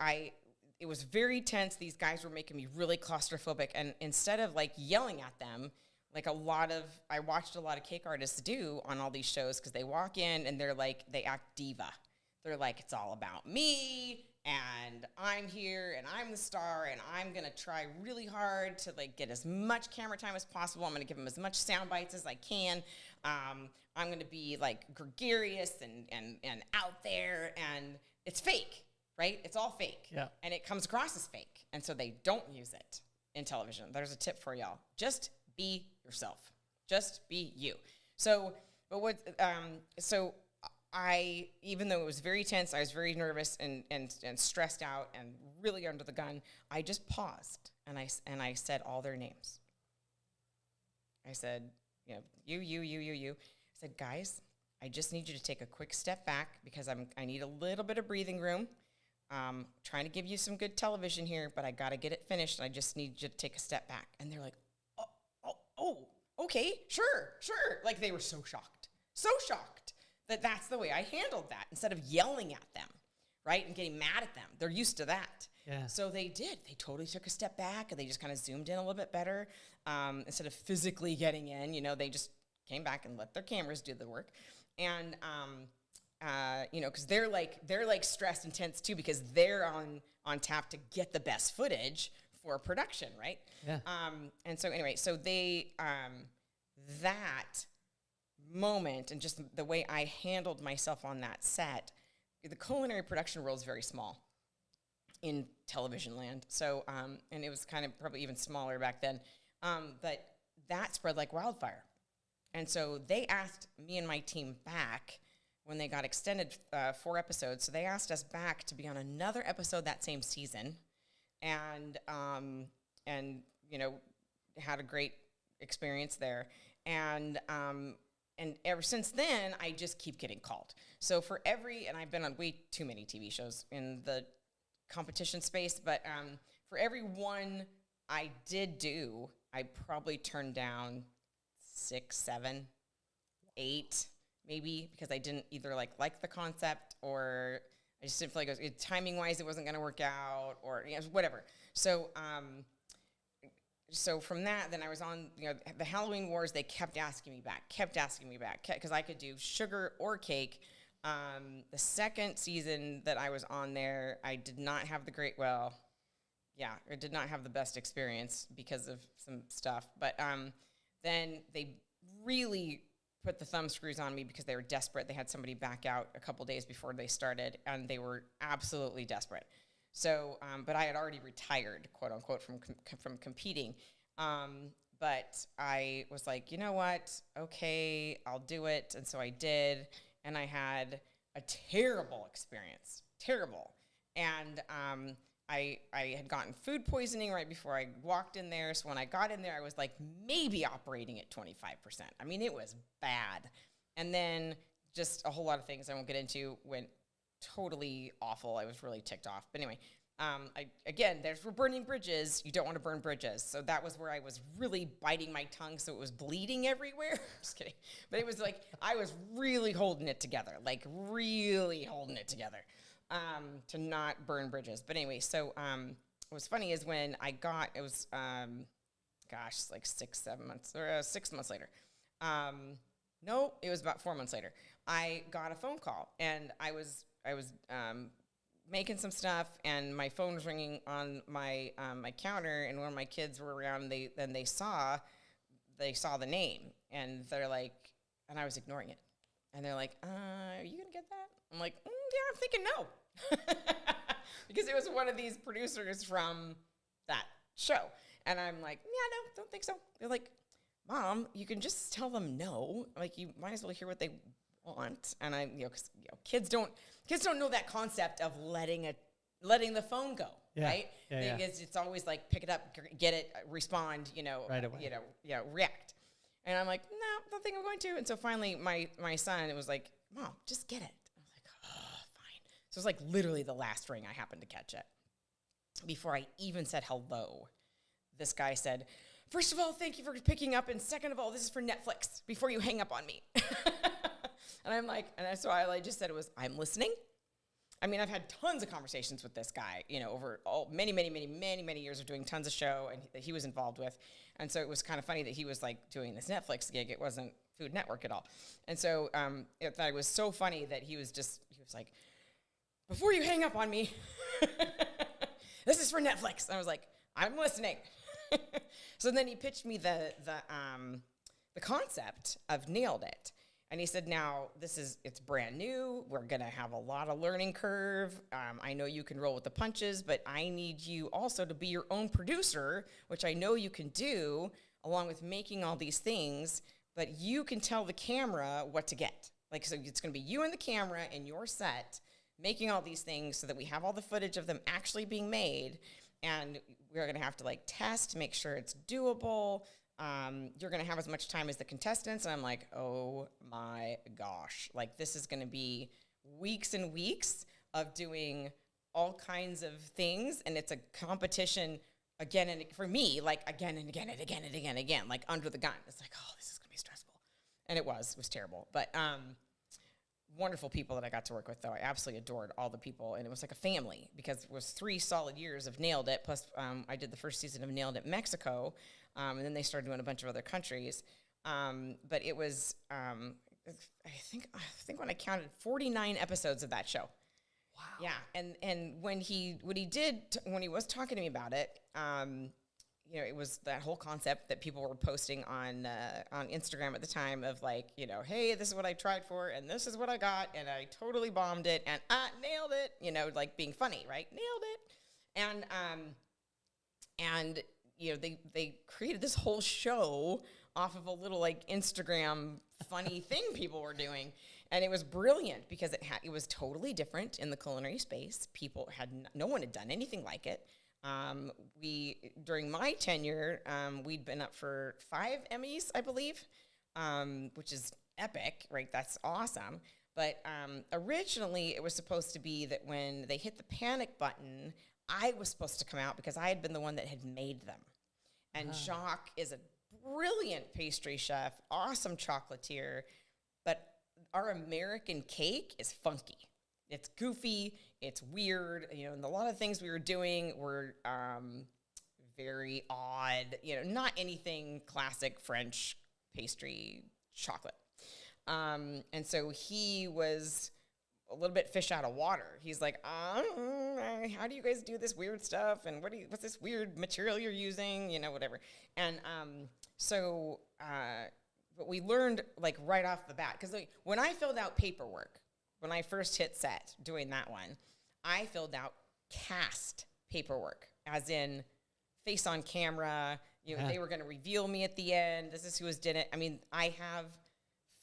it was very tense. These guys were making me really claustrophobic, and instead of like yelling at them, like I watched a lot of cake artists do on all these shows, because they walk in and they act diva. They're like, it's all about me, and I'm here, and I'm the star, and I'm gonna try really hard to like get as much camera time as possible. I'm gonna give them as much sound bites as I can. I'm gonna be like gregarious and out there, and it's fake, right? It's all fake, yeah. And it comes across as fake, and so they don't use it in television. There's a tip for y'all: just be yourself. Just be you. So, even though it was very tense, I was very nervous and stressed out and really under the gun, I just paused and I said all their names. I said, you. I said, guys, I just need you to take a quick step back because I need a little bit of breathing room. Trying to give you some good television here, but I got to get it finished. And I just need you to take a step back. And they're like, oh, okay, sure. Like they were so shocked that that's the way I handled that instead of yelling at them, right? And getting mad at them. They're used to that. Yeah. So they did. They totally took a step back and they just kind of zoomed in a little bit better. Instead of physically getting in, they just came back and let their cameras do the work. And, because they're like stressed and tense too, because they're on tap to get the best footage for production, right? Yeah. And so anyway, so they, that moment and just the way I handled myself on that set, the culinary production world is very small in television land. So, and it was kind of probably even smaller back then. But that spread like wildfire. And so they asked me and my team back when they got extended 4 episodes. So they asked us back to be on another episode that same season. And had a great experience there. And ever since then, I just keep getting called. So and I've been on way too many TV shows in the competition space, but for every one I did do, I probably turned down 6, 7, 8, maybe, because I didn't either like the concept, or I just didn't feel like timing-wise it wasn't going to work out, or whatever. So from that, then I was on, the Halloween Wars. They kept asking me back, because I could do sugar or cake. The second season that I was on there, I did not have I did not have the best experience because of some stuff. But then they really put the thumb screws on me because they were desperate. They had somebody back out a couple days before they started, and they were absolutely desperate. So, but I had already retired, quote unquote, from competing. But I was like, you know what? Okay, I'll do it. And so I did, and I had a terrible experience, And I had gotten food poisoning right before I walked in there. So when I got in there, I was like maybe operating at 25%. I mean, it was bad. And then just a whole lot of things I won't get into went totally awful. I was really ticked off. But anyway, we're burning bridges. You don't want to burn bridges. So that was where I was really biting my tongue, so it was bleeding everywhere. Just kidding. But it was like I was really holding it together, to not burn bridges. But anyway, so what was funny is when I got, it was, like 6 months later. No, it was about 4 months later. I got a phone call, and I was making some stuff, and my phone was ringing on my my counter, and one of my kids were around. They saw the name, and they're like, and I was ignoring it, and they're like, "Are you gonna get that?" I'm like, "Yeah, I'm thinking no." because it was one of these producers from that show. And I'm like, yeah, no, don't think so. They're like, Mom, you can just tell them no. Like, you might as well hear what they want. And I, cause, kids don't know that concept of letting the phone go, right? Yeah. Because it's always like, pick it up, get it, respond, right away. React. And I'm like, no, don't think I'm going to. And so finally my son, it was like, Mom, just get it. I was like, oh, fine. So it was like literally the last ring I happened to catch it. Before I even said hello, this guy said, first of all, thank you for picking up. And second of all, this is for Netflix before you hang up on me. And I'm like, so I just said I'm listening. I mean, I've had tons of conversations with this guy, over many years of doing tons of show and that he was involved with. And so it was kind of funny that he was like doing this Netflix gig. It wasn't Food Network at all. And so I thought it was so funny that he was like, before you hang up on me, this is for Netflix. And I was like, I'm listening. So then he pitched me the concept of Nailed It. And he said, now, it's brand new. We're going to have a lot of learning curve. I know you can roll with the punches, but I need you also to be your own producer, which I know you can do, along with making all these things, but you can tell the camera what to get. Like, so it's going to be you and the camera in your set making all these things so that we have all the footage of them actually being made, and we're going to have to, like, test, make sure it's doable. You're going to have as much time as the contestants. And I'm like, oh my gosh. Like, this is going to be weeks and weeks of doing all kinds of things. And it's a competition again. And for me, like again and again and again and again and again, like under the gun. It's like, oh, this is going to be stressful. And it was terrible. But, wonderful people that I got to work with, though. I absolutely adored all the people. And it was like a family because it was 3 solid years of Nailed It. Plus, I did the first season of Nailed It Mexico. And then they started doing a bunch of other countries. But it was, I think when I counted 49 episodes of that show. Wow. Yeah. And when he was talking to me about it, it was that whole concept that people were posting on Instagram at the time of like, hey, this is what I tried for and this is what I got and I totally bombed it and I nailed it, like being funny, right? Nailed it. And they created this whole show off of a little like Instagram funny thing people were doing. And it was brilliant because it was totally different in the culinary space. No one had done anything like it. During my tenure, we'd been up for 5 Emmys, I believe, which is epic, right? That's awesome. But originally it was supposed to be that when they hit the panic button, I was supposed to come out because I had been the one that had made them. And Jacques is a brilliant pastry chef, awesome chocolatier, but our American cake is funky. It's goofy, it's weird, and a lot of things we were doing were very odd, not anything classic French pastry chocolate. And so he was a little bit fish out of water. He's like, how do you guys do this weird stuff? And what's this weird material you're using? Whatever. And but we learned like right off the bat, because when I filled out paperwork, when I first hit set doing that one, I filled out cast paperwork, as in face on camera. They were going to reveal me at the end. This is who did it. I mean, I have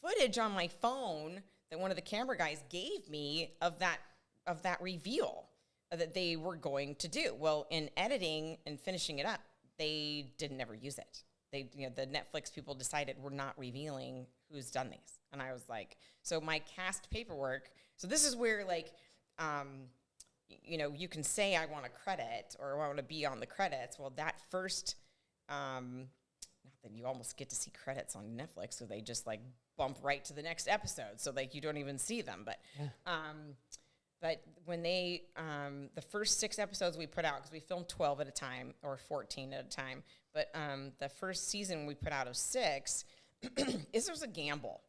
footage on my phone that one of the camera guys gave me of that reveal that they were going to do. Well, in editing and finishing it up, they didn't ever use it. The Netflix people decided we're not revealing who's done these. And I was like, so my cast paperwork, so this is where like, you can say I want a credit or I want to be on the credits. Well, that first, not that you almost get to see credits on Netflix, so they just like bump right to the next episode. So like you don't even see them. But, but when the first 6 episodes we put out, because we filmed 12 at a time or 14 at a time, but the first season we put out of 6, this was a gamble.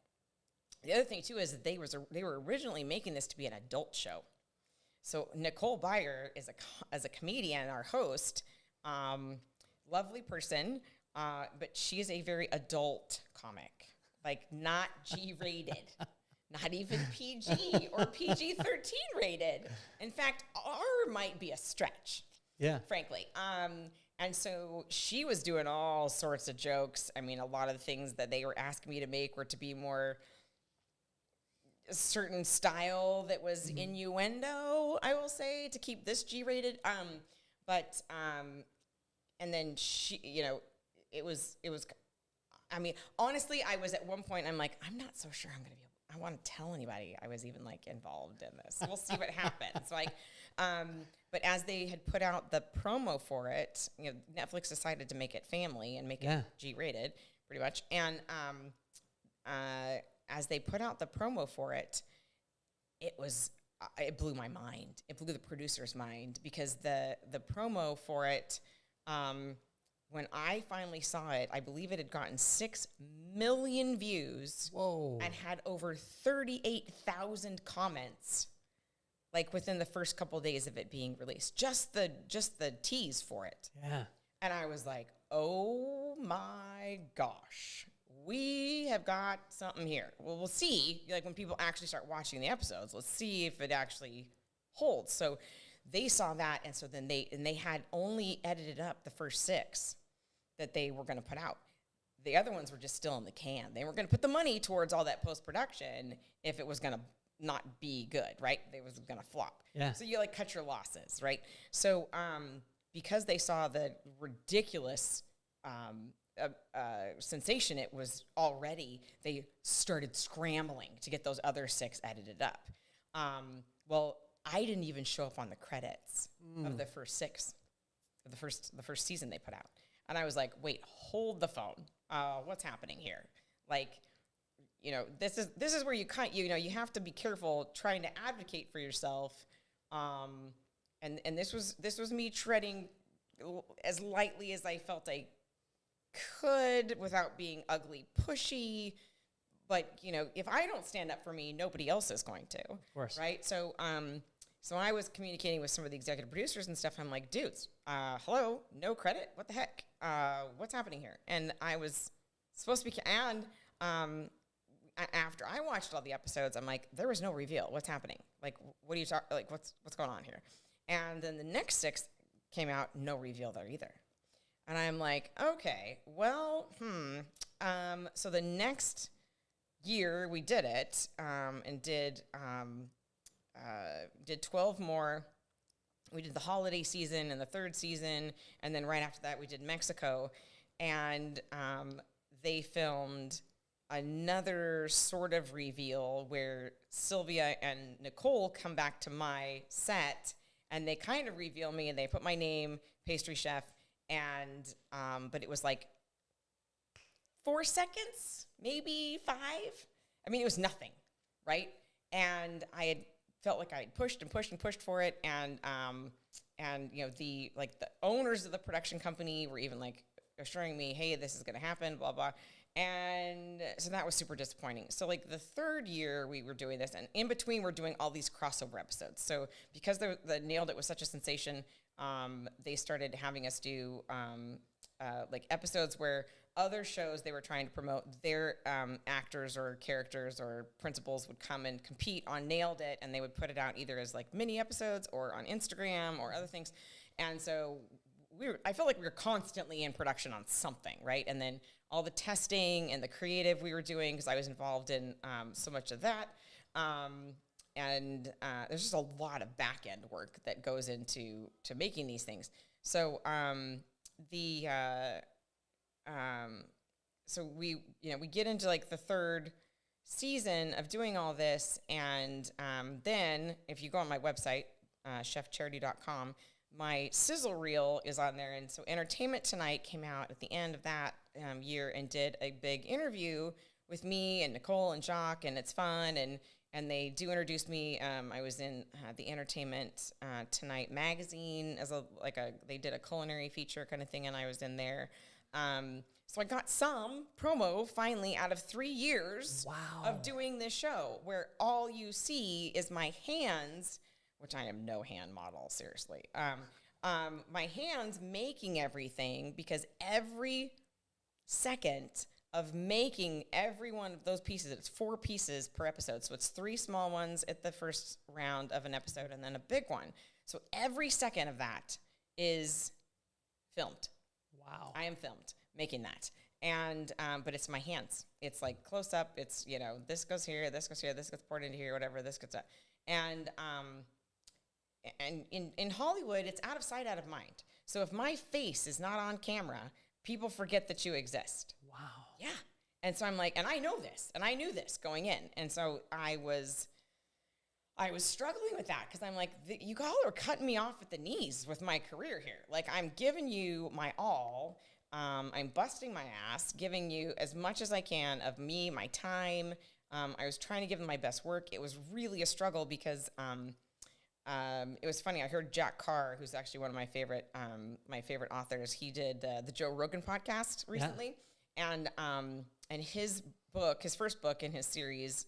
The other thing, too, is that they were originally making this to be an adult show. So Nicole Byer is a comedian, our host, lovely person, but she is a very adult comic, like not G-rated. not even PG or PG-13 rated. In fact, R might be a stretch. Yeah. Frankly. And so she was doing all sorts of jokes. I mean, a lot of the things that they were asking me to make were to be more a certain style that was innuendo, I will say, to keep this G-rated. And then she, it was, I mean, honestly, I was at one point, I'm like, I'm not so sure I'm going to be able, I want to tell anybody I was even like involved in this. We'll see what happens. Like, but as they had put out the promo for it, Netflix decided to make it family and make it G-rated pretty much. And, as they put out the promo for it, it blew my mind. It blew the producer's mind because the promo for it, when I finally saw it, I believe it had gotten 6 million views. Whoa. And had over 38,000 comments, like within the first couple of days of it being released. Just the tease for it. Yeah. And I was like, oh my gosh, we have got something here. Well, we'll see. Like when people actually start watching the episodes, let's see if it actually holds. So they saw that, and so then they had only edited up the first 6 that they were going to put out. The other ones were just still in the can. They were going to put the money towards all that post-production if it was going to not be good, right? It was going to flop. Yeah. So you like cut your losses, right? So because they saw the ridiculous sensation it was already, they started scrambling to get those other 6 edited up. Well, I didn't even show up on the credits of the first 6, of the first season they put out. And I was like, wait, hold the phone. What's happening here? Like, this is where you have to be careful trying to advocate for yourself. And this was me treading as lightly as I felt I could without being ugly pushy. But, if I don't stand up for me, nobody else is going to. Of course. Right? So I was communicating with some of the executive producers and stuff. I'm like, dudes, hello, no credit? What the heck? What's happening here? And I was supposed to be, and after I watched all the episodes, I'm like, there was no reveal. What's happening? Like, what are you talking, like, what's going on here? And then the next 6 came out, no reveal there either. And I'm like, okay, well, so the next year we did it, and did 12 more. We did the holiday season and the 3rd season, and then right after that we did Mexico, and they filmed another sort of reveal where Sylvia and Nicole come back to my set, and they kind of reveal me, and they put my name, pastry chef, and but it was like 4 seconds, maybe 5. I mean, it was nothing, right? And I had felt like I had pushed and pushed and pushed for it, and the owners of the production company were even like assuring me, hey, this is going to happen, blah blah. And so that was super disappointing. So like the 3rd year we were doing this, and in between we're doing all these crossover episodes. So because the Nailed It was such a sensation, they started having us do like episodes where other shows they were trying to promote, their actors or characters or principals would come and compete on Nailed It, and they would put it out either as like mini episodes or on Instagram or other things. And so I felt like we were constantly in production on something, right? And then all the testing and the creative we were doing, because I was involved in so much of that. And there's just a lot of back end work that goes into making these things. So so we get into like the 3rd season of doing all this, and then if you go on my website, chefcharity.com, my sizzle reel is on there. And so Entertainment Tonight came out at the end of that year and did a big interview with me and Nicole and Jacques, and it's fun, and they do introduce me. I was in the Entertainment Tonight magazine as they did a culinary feature kind of thing, and I was in there. So I got some promo finally out of 3 years of doing this show, where all you see is my hands, which I am no hand model, seriously. My hands making everything, because every second of making every one of those pieces. It's 4 pieces per episode. So it's 3 small ones at the first round of an episode and then a big one. So every second of that is filmed. Wow. I am filmed making that. And, but it's my hands. It's like close up. It's, you know, this goes here, this goes here, this gets poured into here, whatever, this gets up. And in Hollywood, it's out of sight, out of mind. So if my face is not on camera, people forget that you exist. Wow. Yeah. And so I'm like, and I know this, and I knew this going in. And so I was struggling with that because I'm like, you all are cutting me off at the knees with my career here. Like, I'm giving you my all. I'm busting my ass, giving you as much as I can of me, my time. I was trying to give them my best work. It was really a struggle because it was funny. I heard Jack Carr, who's actually one of my favorite authors. He did the Joe Rogan podcast recently, and his first book in his series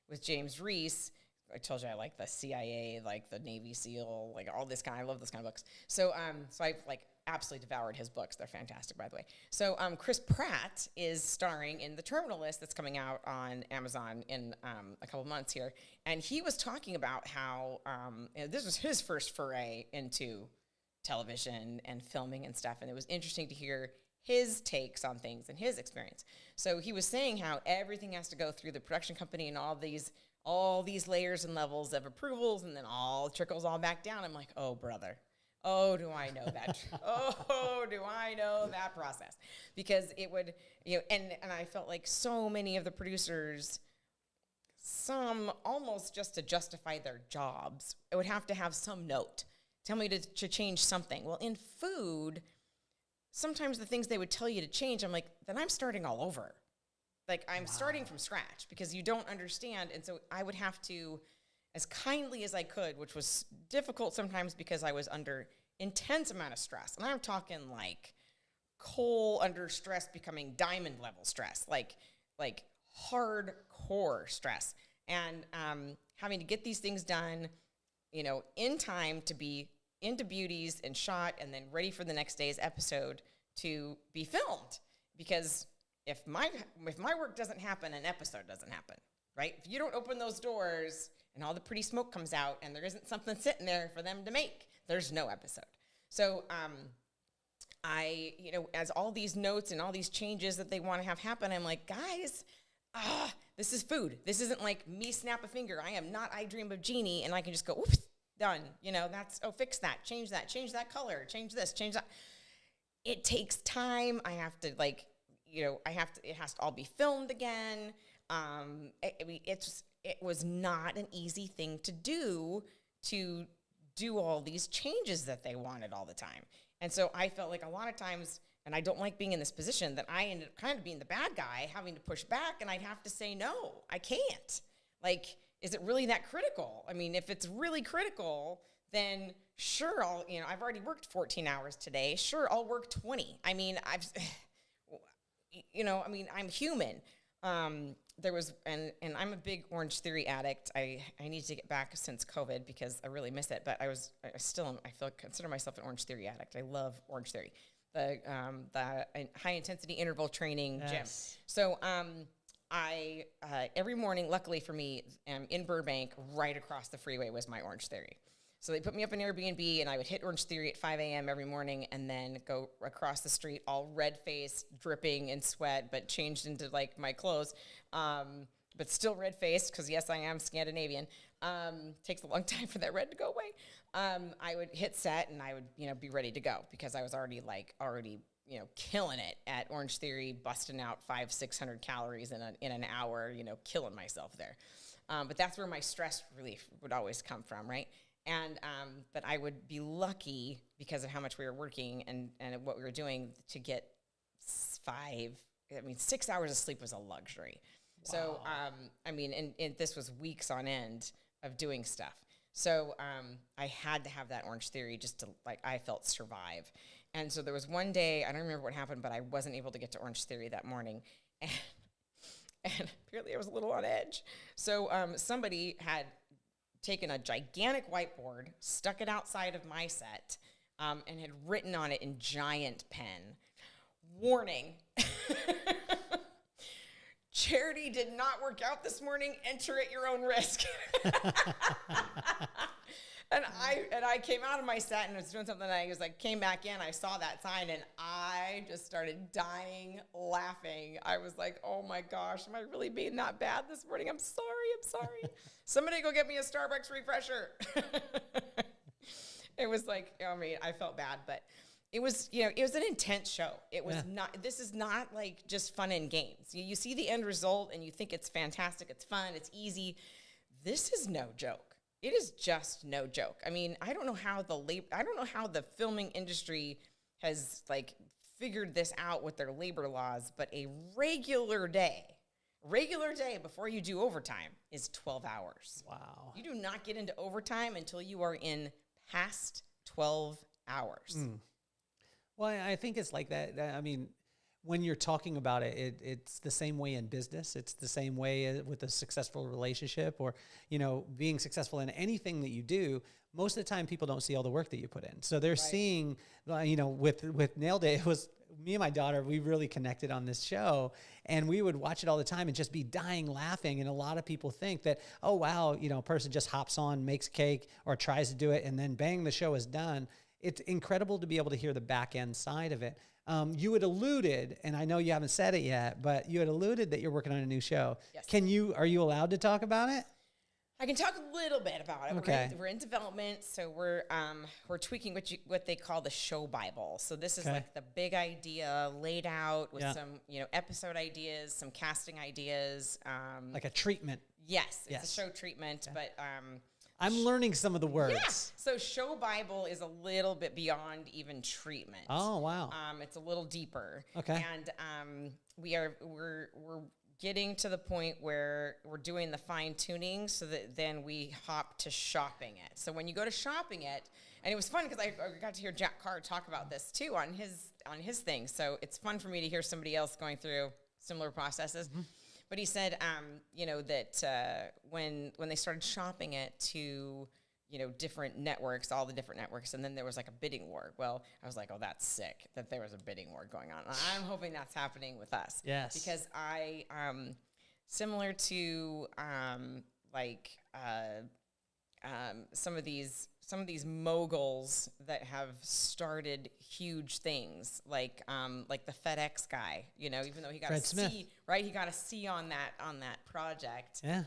with James Reese. I told you I like the CIA, like the Navy SEAL, like all this kind. I love this kind of books. So I like absolutely devoured his books. They're fantastic, by the way. So Chris Pratt is starring in The Terminal List that's coming out on Amazon in a couple months here, and he was talking about how this was his first foray into television and filming and stuff, and it was interesting to hear his takes on things and his experience. So he was saying how everything has to go through the production company and all these layers and levels of approvals, and then all trickles all back down. I'm like, oh, brother. Oh, do I know that? Oh, do I know that process? Because it would, and I felt like so many of the producers, some almost just to justify their jobs, it would have to have some note. Tell me to change something. Well, in food, sometimes the things they would tell you to change, I'm like, then I'm starting all over. Like, I'm starting from scratch because you don't understand. And so I would have to, as kindly as I could, which was difficult sometimes because I was under intense amount of stress. And I'm talking like coal under stress becoming diamond level stress, like hardcore stress. And having to get these things done, in time to be into beauties and shot and then ready for the next day's episode to be filmed. Because if my work doesn't happen, an episode doesn't happen, right? If you don't open those doors and all the pretty smoke comes out and there isn't something sitting there for them to make, there's no episode. So as all these notes and all these changes that they want to have happen, I'm like, guys, this is food. This isn't like me snap a finger. I am not I Dream of Jeannie and I can just go, oops, done. Fix that, change that color, change this, change that. It takes time. I have to it has to all be filmed again. It was not an easy thing to do all these changes that they wanted all the time. And so I felt like a lot of times, and I don't like being in this position, that I ended up kind of being the bad guy, having to push back, and I'd have to say, no, I can't. Like, is it really that critical? I mean, if it's really critical, then sure, I've already worked 14 hours today. Sure, I'll work 20. I mean, I'm human. There was, and I'm a big Orange Theory addict. I need to get back since COVID because I really miss it. But I consider myself an Orange Theory addict. I love Orange Theory, the high intensity interval training gym. So I every morning, luckily for me, in Burbank, right across the freeway was my Orange Theory. So they put me up in Airbnb, and I would hit Orange Theory at 5 a.m. every morning and then go across the street all red-faced, dripping in sweat, but changed into, like, my clothes, but still red-faced because, yes, I am Scandinavian. Takes a long time for that red to go away. I would hit set, and I would, be ready to go because I was already killing it at Orange Theory, busting out 500-600 calories in an hour, killing myself there. But that's where my stress relief would always come from, right? And but I would be lucky because of how much we were working and what we were doing to get 6 hours of sleep was a luxury. Wow. So, and this was weeks on end of doing stuff. So I had to have that Orange Theory just to, I felt survive. And so there was one day, I don't remember what happened, but I wasn't able to get to Orange Theory that morning. And apparently I was a little on edge. So somebody had taken a gigantic whiteboard, stuck it outside of my set, and had written on it in giant pen, warning. clarity did not work out this morning. Enter at your own risk. And I came out of my set and was doing something, and I was like, came back in, I saw that sign, and I just started dying laughing. I was like, oh my gosh, am I really being that bad this morning? I'm sorry. Somebody go get me a Starbucks refresher. It was like, I mean, I felt bad, but it was, it was an intense show. It was not, this is not like just fun and games. You see the end result and you think it's fantastic, it's fun, it's easy. This is no joke. It is just no joke. I mean, I don't know how the filming industry has like figured this out with their labor laws, but a regular day before you do overtime is 12 hours. Wow. You do not get into overtime until you are in past 12 hours. Well, I think it's like that. I mean, when you're talking about it, it's the same way in business. It's the same way with a successful relationship, or, being successful in anything that you do. Most of the time, people don't see all the work that you put in. So they're seeing, with Nailed It, it was me and my daughter, we really connected on this show, and we would watch it all the time and just be dying laughing. And a lot of people think that, oh, wow, a person just hops on, makes cake, or tries to do it, and then bang, the show is done. It's incredible to be able to hear the back end side of it. You had alluded, and I know you haven't said it yet, but you had alluded that you're working on a new show. Yes. Are you allowed to talk about it? I can talk a little bit about it. Okay. We're in development, so we're tweaking what they call the show Bible. So this is like the big idea laid out with some episode ideas, some casting ideas. Like a treatment. Yes, it's a show treatment, but I'm learning some of the words. Yeah. So show Bible is a little bit beyond even treatment. Oh, wow. It's a little deeper. Okay. And we're getting to the point where we're doing the fine tuning so that then we hop to shopping it. So when you go to shopping it, and it was fun because I got to hear Jack Carr talk about this too on his thing. So it's fun for me to hear somebody else going through similar processes. Mm-hmm. But he said, that when they started shopping it to, different networks, all the different networks, and then there was like a bidding war. Well, I was like, oh, that's sick that there was a bidding war going on. I'm hoping that's happening with us. Yes. Because I, similar to some of these moguls that have started huge things, like the FedEx guy, even though he got Fred a Smith. C, right? He got a C on that project. Yeah.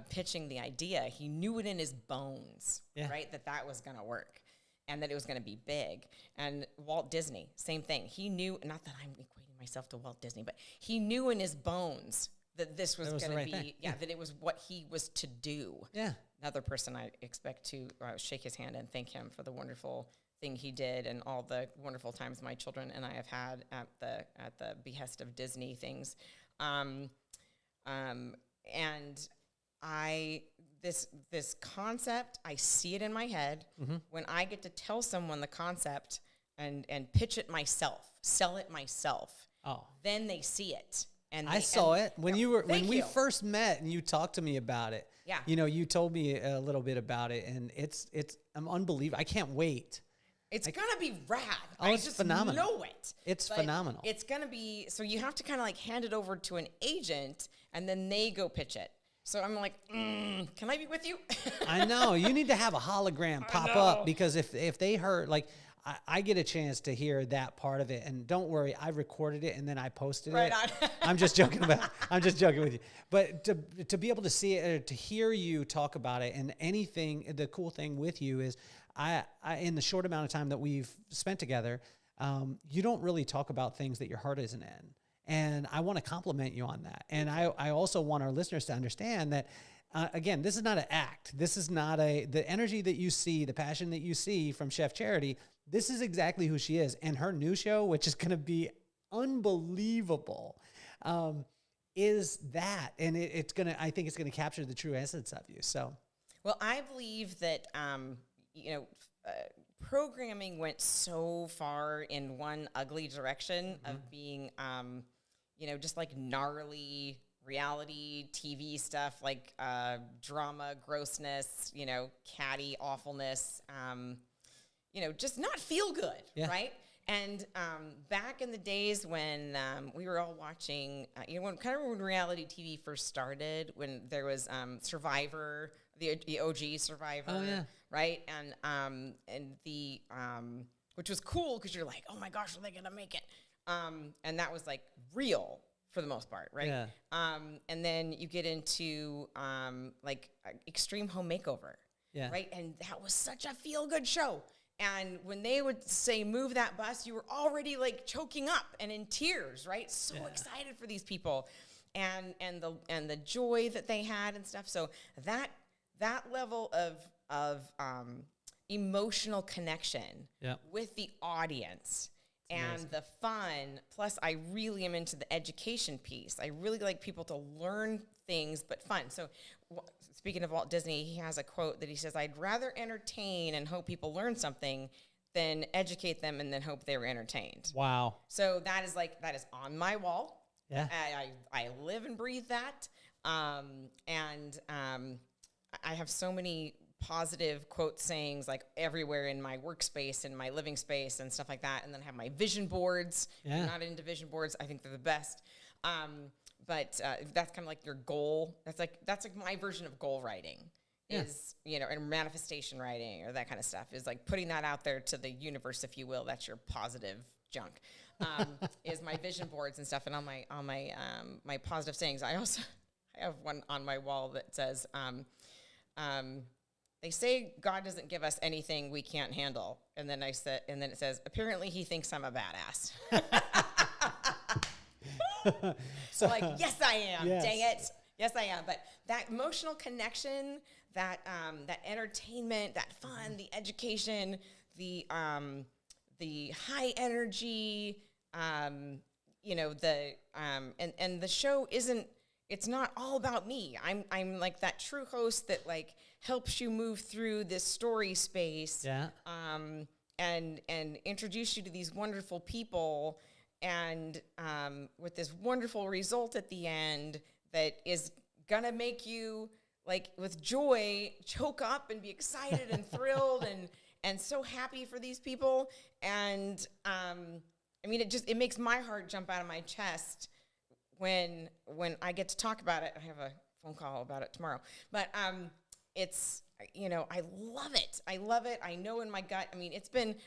Pitching the idea, he knew it in his bones, right? That was going to work, and that it was going to be big. And Walt Disney, same thing. He knew, not that I'm equating myself to Walt Disney, but he knew in his bones that this was going to be, that it was what he was to do. Yeah. Another person I expect to shake his hand and thank him for the wonderful thing he did and all the wonderful times my children and I have had at the behest of Disney things. And this concept, I see it in my head. Mm-hmm. When I get to tell someone the concept and pitch it myself, sell it myself, then they see it. And I saw it when we first met and you talked to me about it. Yeah. You told me a little bit about it, and I'm unbelievable. I can't wait. It's going to be rad. Oh, it's phenomenal. I know it. It's phenomenal. It's going to be, so you have to kind of like hand it over to an agent, and then they go pitch it. So I'm like, can I be with you? I know. You need to have a hologram pop up, because if they heard, like, I get a chance to hear that part of it, and don't worry, I recorded it and then I posted it. On. I'm just joking with you. But to be able to see it, or to hear you talk about it, and anything, the cool thing with you is, I in the short amount of time that we've spent together, you don't really talk about things that your heart isn't in, and I want to compliment you on that. And I also want our listeners to understand that. Again, this is not an act. This is not the energy that you see, the passion that you see from Chef Charity. This is exactly who she is. And her new show, which is going to be unbelievable, is that. And I think it's going to capture the true essence of you. So, well, I believe that, programming went so far in one ugly direction of being, just like gnarly reality TV stuff, like drama, grossness, catty awfulness, just not feel good, right? And back in the days when we were all watching, when reality TV first started, when there was Survivor, the OG Survivor, Oh, yeah. right? And the which was cool because you're like, oh my gosh, are they gonna make it? And that was like real for the most part, right? Yeah. And then you get into Extreme Home Makeover, Yeah. right? And that was such a feel-good show. And when they would say, move that bus, you were already like choking up and in tears, right? So excited for these people and the joy that they had and stuff. So that level of emotional connection with the audience and the fun, plus I really am into the education piece. I really like people to learn things, but fun. So speaking of Walt Disney, he has a quote that he says, I'd rather entertain and hope people learn something than educate them and then hope they were entertained. Wow. So that is on my wall. Yeah. I live and breathe that. And I have so many positive quote sayings like everywhere in my workspace and my living space and stuff like that. And then I have my vision boards. Yeah. I'm not into vision boards. I think they're the best. But that's kind of like your goal. That's like my version of goal writing is, and manifestation writing or that kind of stuff is like putting that out there to the universe, if you will. That's your positive junk, is my vision boards and stuff. And on my positive sayings, I have one on my wall that says, they say God doesn't give us anything we can't handle. And then it says, apparently he thinks I'm a badass. So like, yes, I am. Yes. Dang it. Yes, I am. But that emotional connection, that entertainment, that fun, the education, the high energy, and the show it's not all about me. I'm like that true host that like helps you move through this story space. Yeah. And introduce you to these wonderful people. And with this wonderful result at the end that is gonna make you, like, with joy, choke up and be excited and thrilled and so happy for these people. And it makes my heart jump out of my chest when I get to talk about it. I have a phone call about it tomorrow, but it's. I love it. I love it. I know in my gut.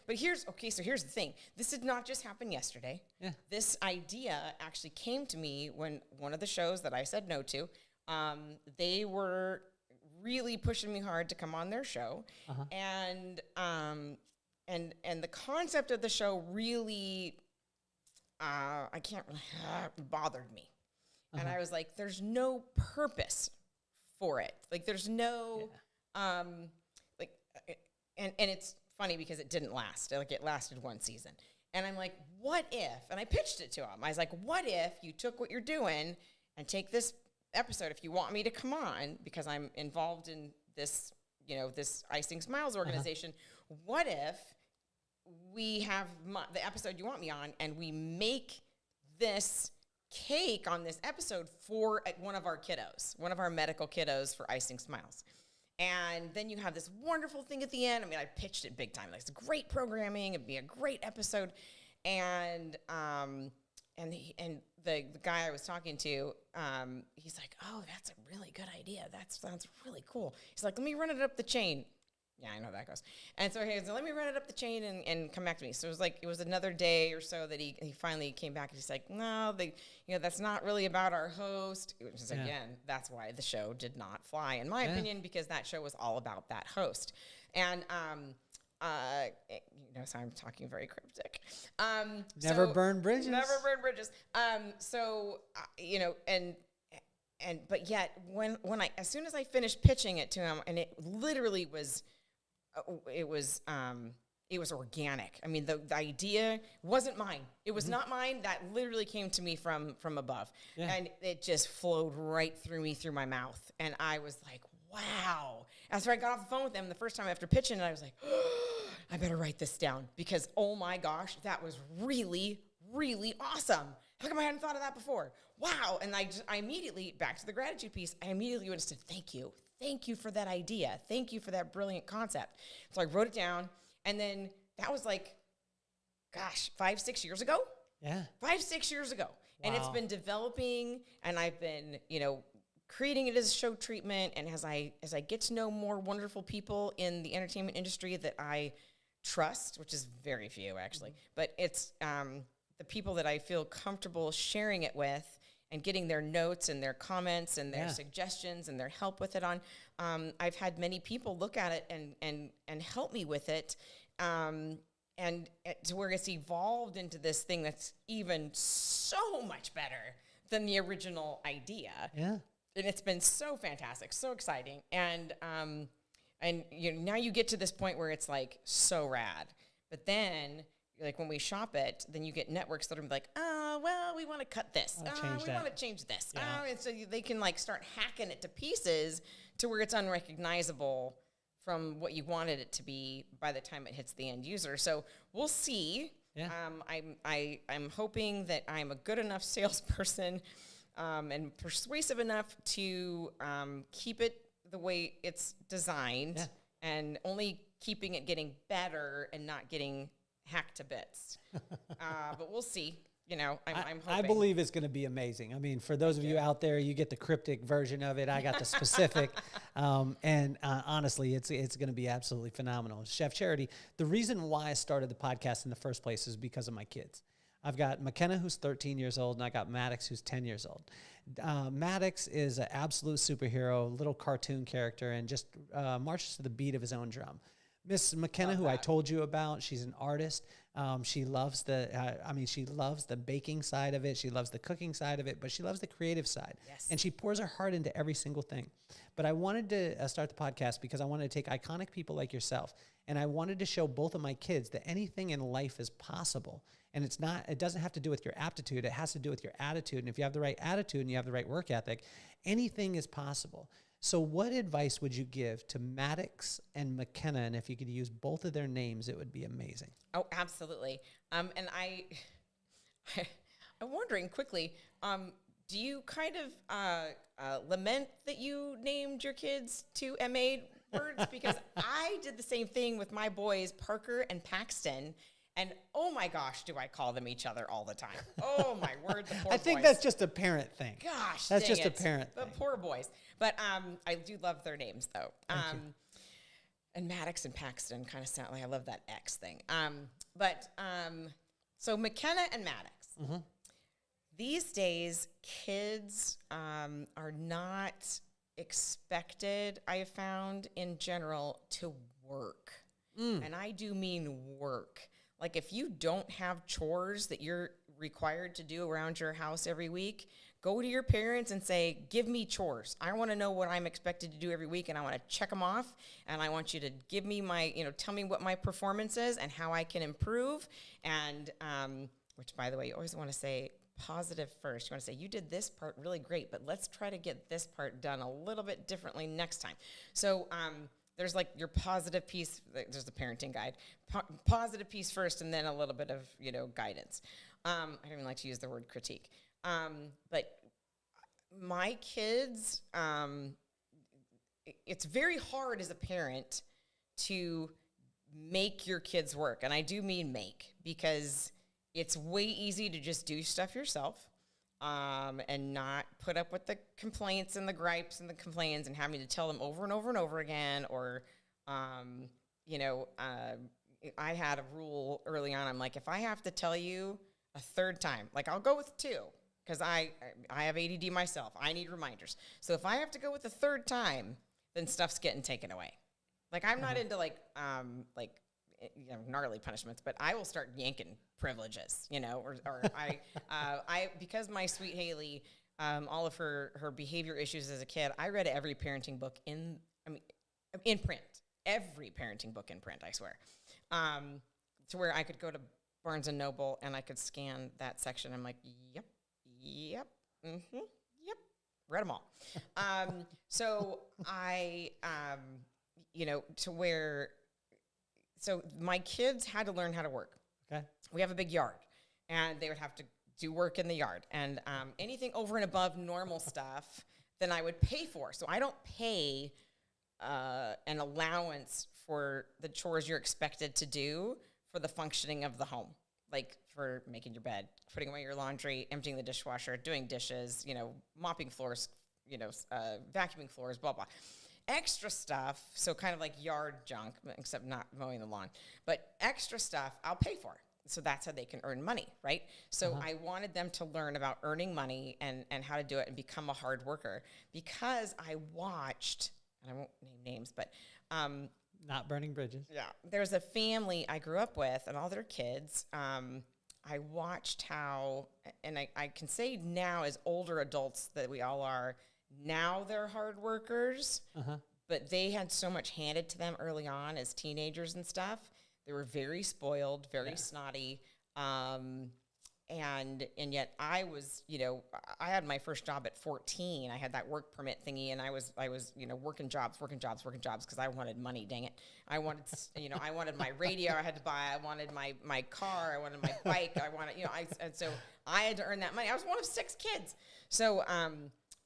Here's the thing. This did not just happen yesterday. Yeah. This idea actually came to me when one of the shows that I said no to, they were really pushing me hard to come on their show. Uh-huh. And the concept of the show really, bothered me. Uh-huh. And I was like, there's no purpose for it. Like, there's no... Yeah. And it's funny because it didn't last. Like, it lasted one season. And I'm like, what if, and I pitched it to him. I was like, what if you took what you're doing and take this episode, if you want me to come on, because I'm involved in this, this Icing Smiles organization, what if we have the episode you want me on and we make this cake on this episode for one of our medical kiddos for Icing Smiles. And then you have this wonderful thing at the end. I pitched it big time. Like, it's great programming. It'd be a great episode. And the guy I was talking to, he's like, oh, that's a really good idea. That sounds really cool. He's like, let me run it up the chain. Yeah, I know how that goes. And so he was like, let me run it up the chain and come back to me. So it was another day or so that he finally came back and he's like, no, that's not really about our host. Which is, again, that's why the show did not fly, in my opinion, because that show was all about that host. And, so I'm talking very cryptic. Never burn bridges. Never burn bridges. But yet when as soon as I finished pitching it to him, and it literally was, it was organic. The idea wasn't mine. It was not mine. That literally came to me from above. Yeah. And it just flowed right through me, through my mouth. And I was like, wow. After I got off the phone with him the first time after pitching it, I was like, I better write this down because, oh my gosh, that was really, really awesome. How come I hadn't thought of that before? Wow. And I immediately, back to the gratitude piece, I immediately went and said, thank you. Thank you for that idea. Thank you for that brilliant concept. So I wrote it down. And then that was like, gosh, 5-6 years ago. Yeah. 5-6 years ago. And it's Wow. been developing, and I've been, creating it as a show treatment. And as I get to know more wonderful people in the entertainment industry that I trust, which is very few actually, but it's the people that I feel comfortable sharing it with and getting their notes and their comments and their suggestions and their help with it on. I've had many people look at it and help me with it. And to where it's evolved into this thing that's even so much better than the original idea. Yeah. And it's been so fantastic, so exciting. And now you get to this point where it's like so rad. But then, like when we shop it, then you get networks that are like, oh, well, we want to cut this. We want to change this. Yeah. And so they can like start hacking it to pieces to where it's unrecognizable from what you wanted it to be by the time it hits the end user. So we'll see. Yeah. I'm hoping that I'm a good enough salesperson and persuasive enough to keep it the way it's designed and only keeping it getting better and not getting hacked to bits. But we'll see. I'm hoping. I believe it's going to be amazing. I mean, for those of you out there, you get the cryptic version of it. I got the specific. Honestly, it's going to be absolutely phenomenal. Chef Charity, the reason why I started the podcast in the first place is because of my kids. I've got McKenna, who's 13 years old, and I got Maddox, who's 10 years old. Maddox is an absolute superhero, little cartoon character, and just marches to the beat of his own drum. Miss McKenna, who I told you about, she's an artist. She loves she loves the baking side of it. She loves the cooking side of it, but she loves the creative side. Yes. And she pours her heart into every single thing. But I wanted to start the podcast because I wanted to take iconic people like yourself, and I wanted to show both of my kids that anything in life is possible. And it doesn't have to do with your aptitude. It has to do with your attitude. And if you have the right attitude and you have the right work ethic, anything is possible. So what advice would you give to Maddox and McKenna? And if you could use both of their names, it would be amazing. Oh, absolutely. And I'm wondering quickly, do you kind of lament that you named your kids two MA words? Because I did the same thing with my boys, Parker and Paxton. And oh my gosh, do I call them each other all the time. Oh my word, the poor I think boys. that's just a parent thing. Gosh, that's dang just it. a parent the thing. poor boys. But I do love their names though. And Maddox and Paxton kind of sound like, I love that X thing. So McKenna and Maddox. Mm-hmm. These days, kids are not expected, I have found in general, to work. And I do mean work. Like if you don't have chores that you're required to do around your house every week, go to your parents and say, give me chores. I want to know what I'm expected to do every week, and I want to check them off, and I want you to give me tell me what my performance is and how I can improve. And, which by the way, you always want to say positive first. You want to say, you did this part really great, but let's try to get this part done a little bit differently next time. So, there's like your positive piece. There's the parenting guide. Positive piece first, and then a little bit of guidance. I don't even like to use the word critique. But my kids, it's very hard as a parent to make your kids work, and I do mean make, because it's way easy to just do stuff yourself. And not put up with the complaints and the gripes and the complaints and having to tell them over and over and over again. Or, I had a rule early on. I'm like, if I have to tell you a third time, like I'll go with 2 because I have ADD myself. I need reminders. So if I have to go with the third time, then stuff's getting taken away. Like I'm not into gnarly punishments, but I will start yanking privileges, or I because my sweet Haley, all of her behavior issues as a kid, I read every parenting book in print, every parenting book in print, I swear, to where I could go to Barnes and Noble and I could scan that section. I'm like, yep, read them all. So I, to where. So my kids had to learn how to work. Okay. We have a big yard, and they would have to do work in the yard. And anything over and above normal stuff, then I would pay for. So I don't pay an allowance for the chores you're expected to do for the functioning of the home. like for making your bed, putting away your laundry, emptying the dishwasher, doing dishes, mopping floors, vacuuming floors, blah, blah. Extra stuff, so kind of like yard junk, except not mowing the lawn, but extra stuff I'll pay for. So that's how they can earn money, right? So I wanted them to learn about earning money and how to do it and become a hard worker, because I watched, and I won't name names, but Not burning bridges. yeah, there's a family I grew up with and all their kids. I watched how, and I can say now as older adults that we all are, now they're hard workers, but they had so much handed to them early on as teenagers and stuff. They were very spoiled, very snotty, and yet I was, I had my first job at 14. I had that work permit thingy, and I was working jobs because I wanted money. Dang it, I wanted, I wanted my radio I had to buy. I wanted my car. I wanted my bike. I wanted, and so I had to earn that money. I was one of 6 kids, so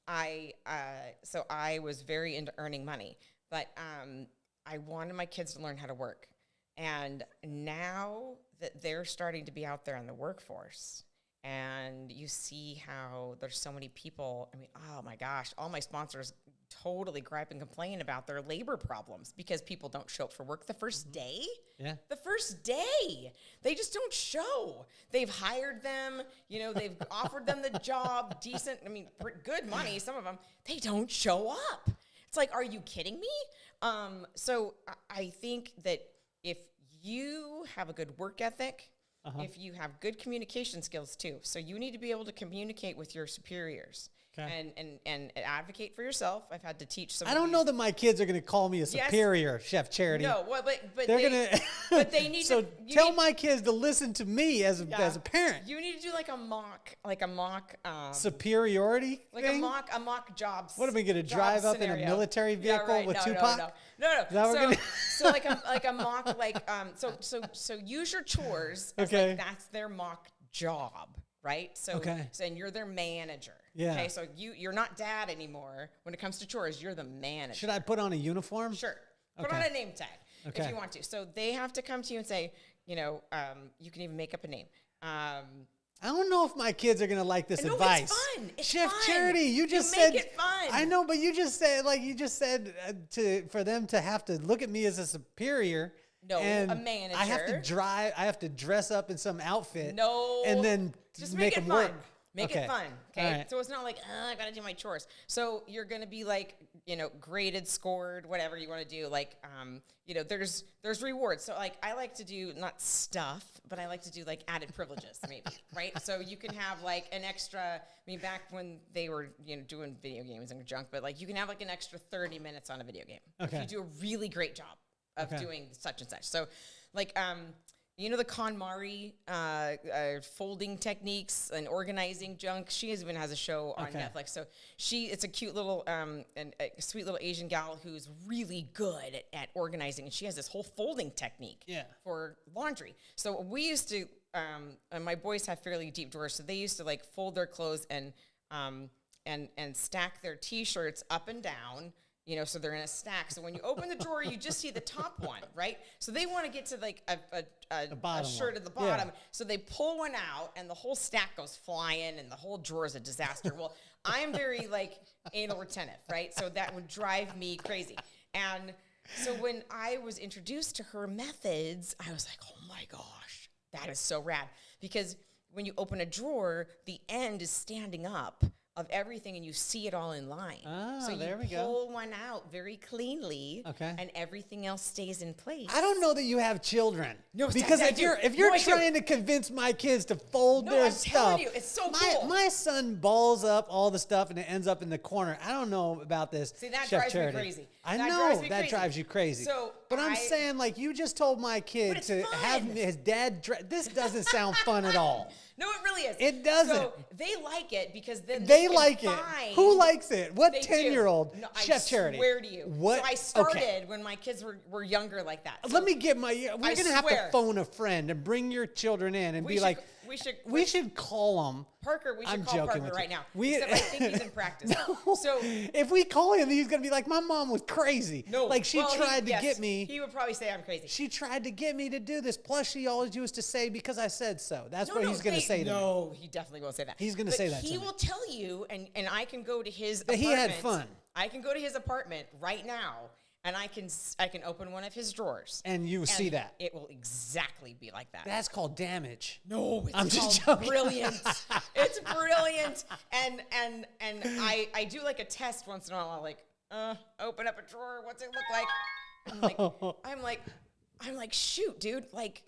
I was very into earning money, but I wanted my kids to learn how to work. And now that they're starting to be out there in the workforce, and you see how there's so many people, I mean, oh my gosh, all my sponsors totally gripe and complain about their labor problems because people don't show up for work the first day. Yeah. The first day. They just don't show. They've hired them, they've offered them the job, decent, good money, some of them. They don't show up. It's like, are you kidding me? So I think that if you have a good work ethic, if you have good communication skills too, so you need to be able to communicate with your superiors and advocate for yourself. I've had to teach some. I don't know that my kids are going to call me a superior, Chef Charity. No, well, but they're going to. But they need so to. tell my kids to listen to me as a parent. You need to do like a mock superiority, like thing? a mock jobs. What, are we going to drive up in a military vehicle with Tupac? No. So like a mock, so use your chores. As like that's their mock job, right? So and you're their manager. Yeah. Okay. So you're not dad anymore when it comes to chores. You're the manager. Should I put on a uniform? Sure. Put on a name tag if you want to. So they have to come to you and say, you can even make up a name. I don't know if my kids are going to like this advice. It's fun. It's Chef fun. Charity, you just make said it fun. I know, but you just said for them to have to look at me as a superior. No, and a manager. I have to dress up in some outfit. No. And then just make them work. Make it fun. Okay. Right. So it's not like, I got to do my chores. So you're going to be like, graded, scored, whatever you want to do. Like, there's rewards. So like, I like to do not stuff, but I like to do like added privileges maybe, right? So you can have like an extra, back when they were, doing video games and junk, but like you can have like an extra 30 minutes on a video game. Okay. If you do a really great job of doing such and such. So like, the KonMari folding techniques and organizing junk. She even has a show on Netflix. So it's a cute little and a sweet little Asian gal who's really good at organizing, and she has this whole folding technique for laundry. So we used to, and my boys have fairly deep drawers, so they used to like fold their clothes and stack their T-shirts up and down. So they're in a stack. So when you open the drawer, you just see the top one, right? So they want to get to like a shirt at the bottom. Yeah. So they pull one out, and the whole stack goes flying, and the whole drawer is a disaster. Well, I'm very like anal retentive, right? So that would drive me crazy. And so when I was introduced to her methods, I was like, oh my gosh, that is so rad. Because when you open a drawer, the end is standing up of everything, and you see it all in line. So you pull one out very cleanly, and everything else stays in place. I don't know that you have children. No, because if you're trying to convince my kids to fold their stuff, telling you, it's so cool. My son balls up all the stuff and it ends up in the corner. I don't know about this. See, that Chef drives Charity. me crazy. I know that drives you crazy. So, but I'm saying, like, you just told my kid to have his dad. This doesn't sound fun at all. No, it really is. It doesn't. So they like it because then they like it. Who likes it? What 10-year-old? No, Chef Charity. I swear to you. What? So I started when my kids were younger like that. So let me get my. We're gonna have to phone a friend and bring your children in and be like, We should call him. Parker, we should I'm call joking Parker with right you. now. Except I think he's in practice. No. So if we call him, he's gonna be like, my mom was crazy. no, like she tried to get me. He would probably say I'm crazy. She tried to get me to do this. Plus, she always used to say, because I said so. That's what he's gonna say to me. No, he definitely won't say that. He's gonna say that. He will tell you, and I can go to his that apartment. He had fun. I can go to his apartment right now. And I can open one of his drawers. And you see that. It will exactly be like that. That's called damage. No, it's I'm just joking. Brilliant. It's brilliant. And I do like a test once in a while. I'll like, open up a drawer. What's it look like? I'm like, shoot, dude. Like,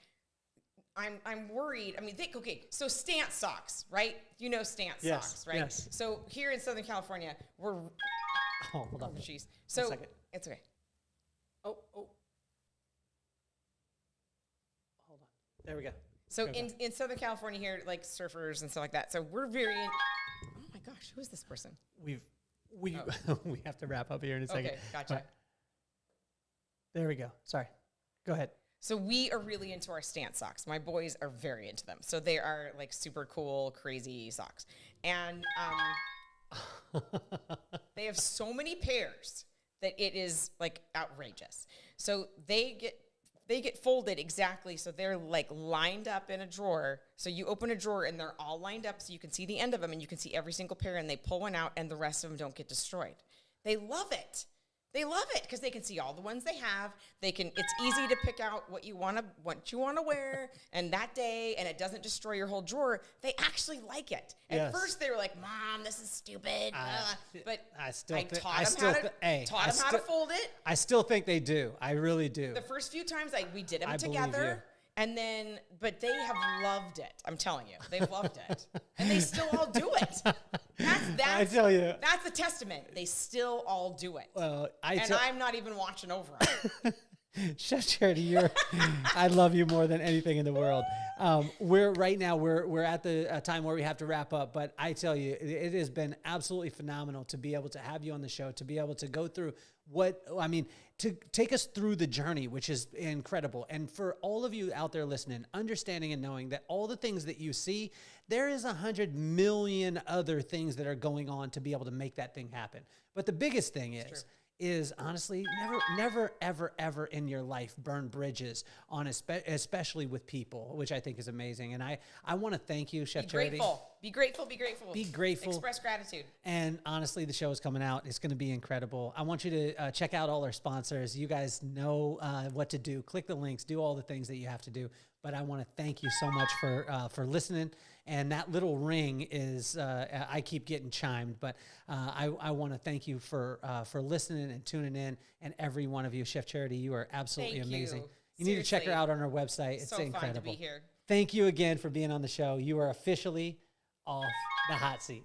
I'm worried. I mean, okay, so stance socks, right? You know stance socks, right? Yes. So here in Southern California, we're... Oh, hold on. Jeez. So, it's okay. Oh. Hold on. There we go. So in Southern California here, like surfers and stuff like that. So we're very oh my gosh, who is this person? We have to wrap up here in a second. Okay, gotcha. Right. There we go. Sorry. Go ahead. So we are really into our stance socks. My boys are very into them. So they are like super cool, crazy socks. And they have so many pairs that it is like outrageous. So they get folded exactly, so they're like lined up in a drawer. So you open a drawer and they're all lined up so you can see the end of them and you can see every single pair, and they pull one out and the rest of them don't get destroyed. They love it. They love it because they can see all the ones they have. It's easy to pick out what you want to wear and that day, and it doesn't destroy your whole drawer. They actually like it. At first they were like, "Mom, this is stupid." But I taught them how to fold it. I still think they do. I really do. The first few times we did them together. And then, but they have loved it. I'm telling you, they've loved it, and they still all do it. I tell you, that's the testament. They still all do it. Well, I'm not even watching over them. Chef Charity, I love you more than anything in the world. We're at the time where we have to wrap up, but I tell you, it has been absolutely phenomenal to be able to have you on the show, to be able to go through to take us through the journey, which is incredible. And for all of you out there listening, understanding and knowing that all the things that you see, there is 100 million other things that are going on to be able to make that thing happen. But the biggest thing is honestly, never, ever in your life burn bridges on, especially with people, which I think is amazing. And I want to thank you, Chef Charity. Be grateful. Be grateful. Express gratitude. And honestly, the show is coming out. It's going to be incredible. I want you to check out all our sponsors. You guys know what to do. Click the links. Do all the things that you have to do. But I want to thank you so much for listening. And that little ring is, I keep getting chimed, but I want to thank you for listening and tuning in. And every one of you, Chef Charity, you are absolutely amazing. You need to check her out on our website. It's incredible. Fun to be here. Thank you again for being on the show. You are officially off the hot seat.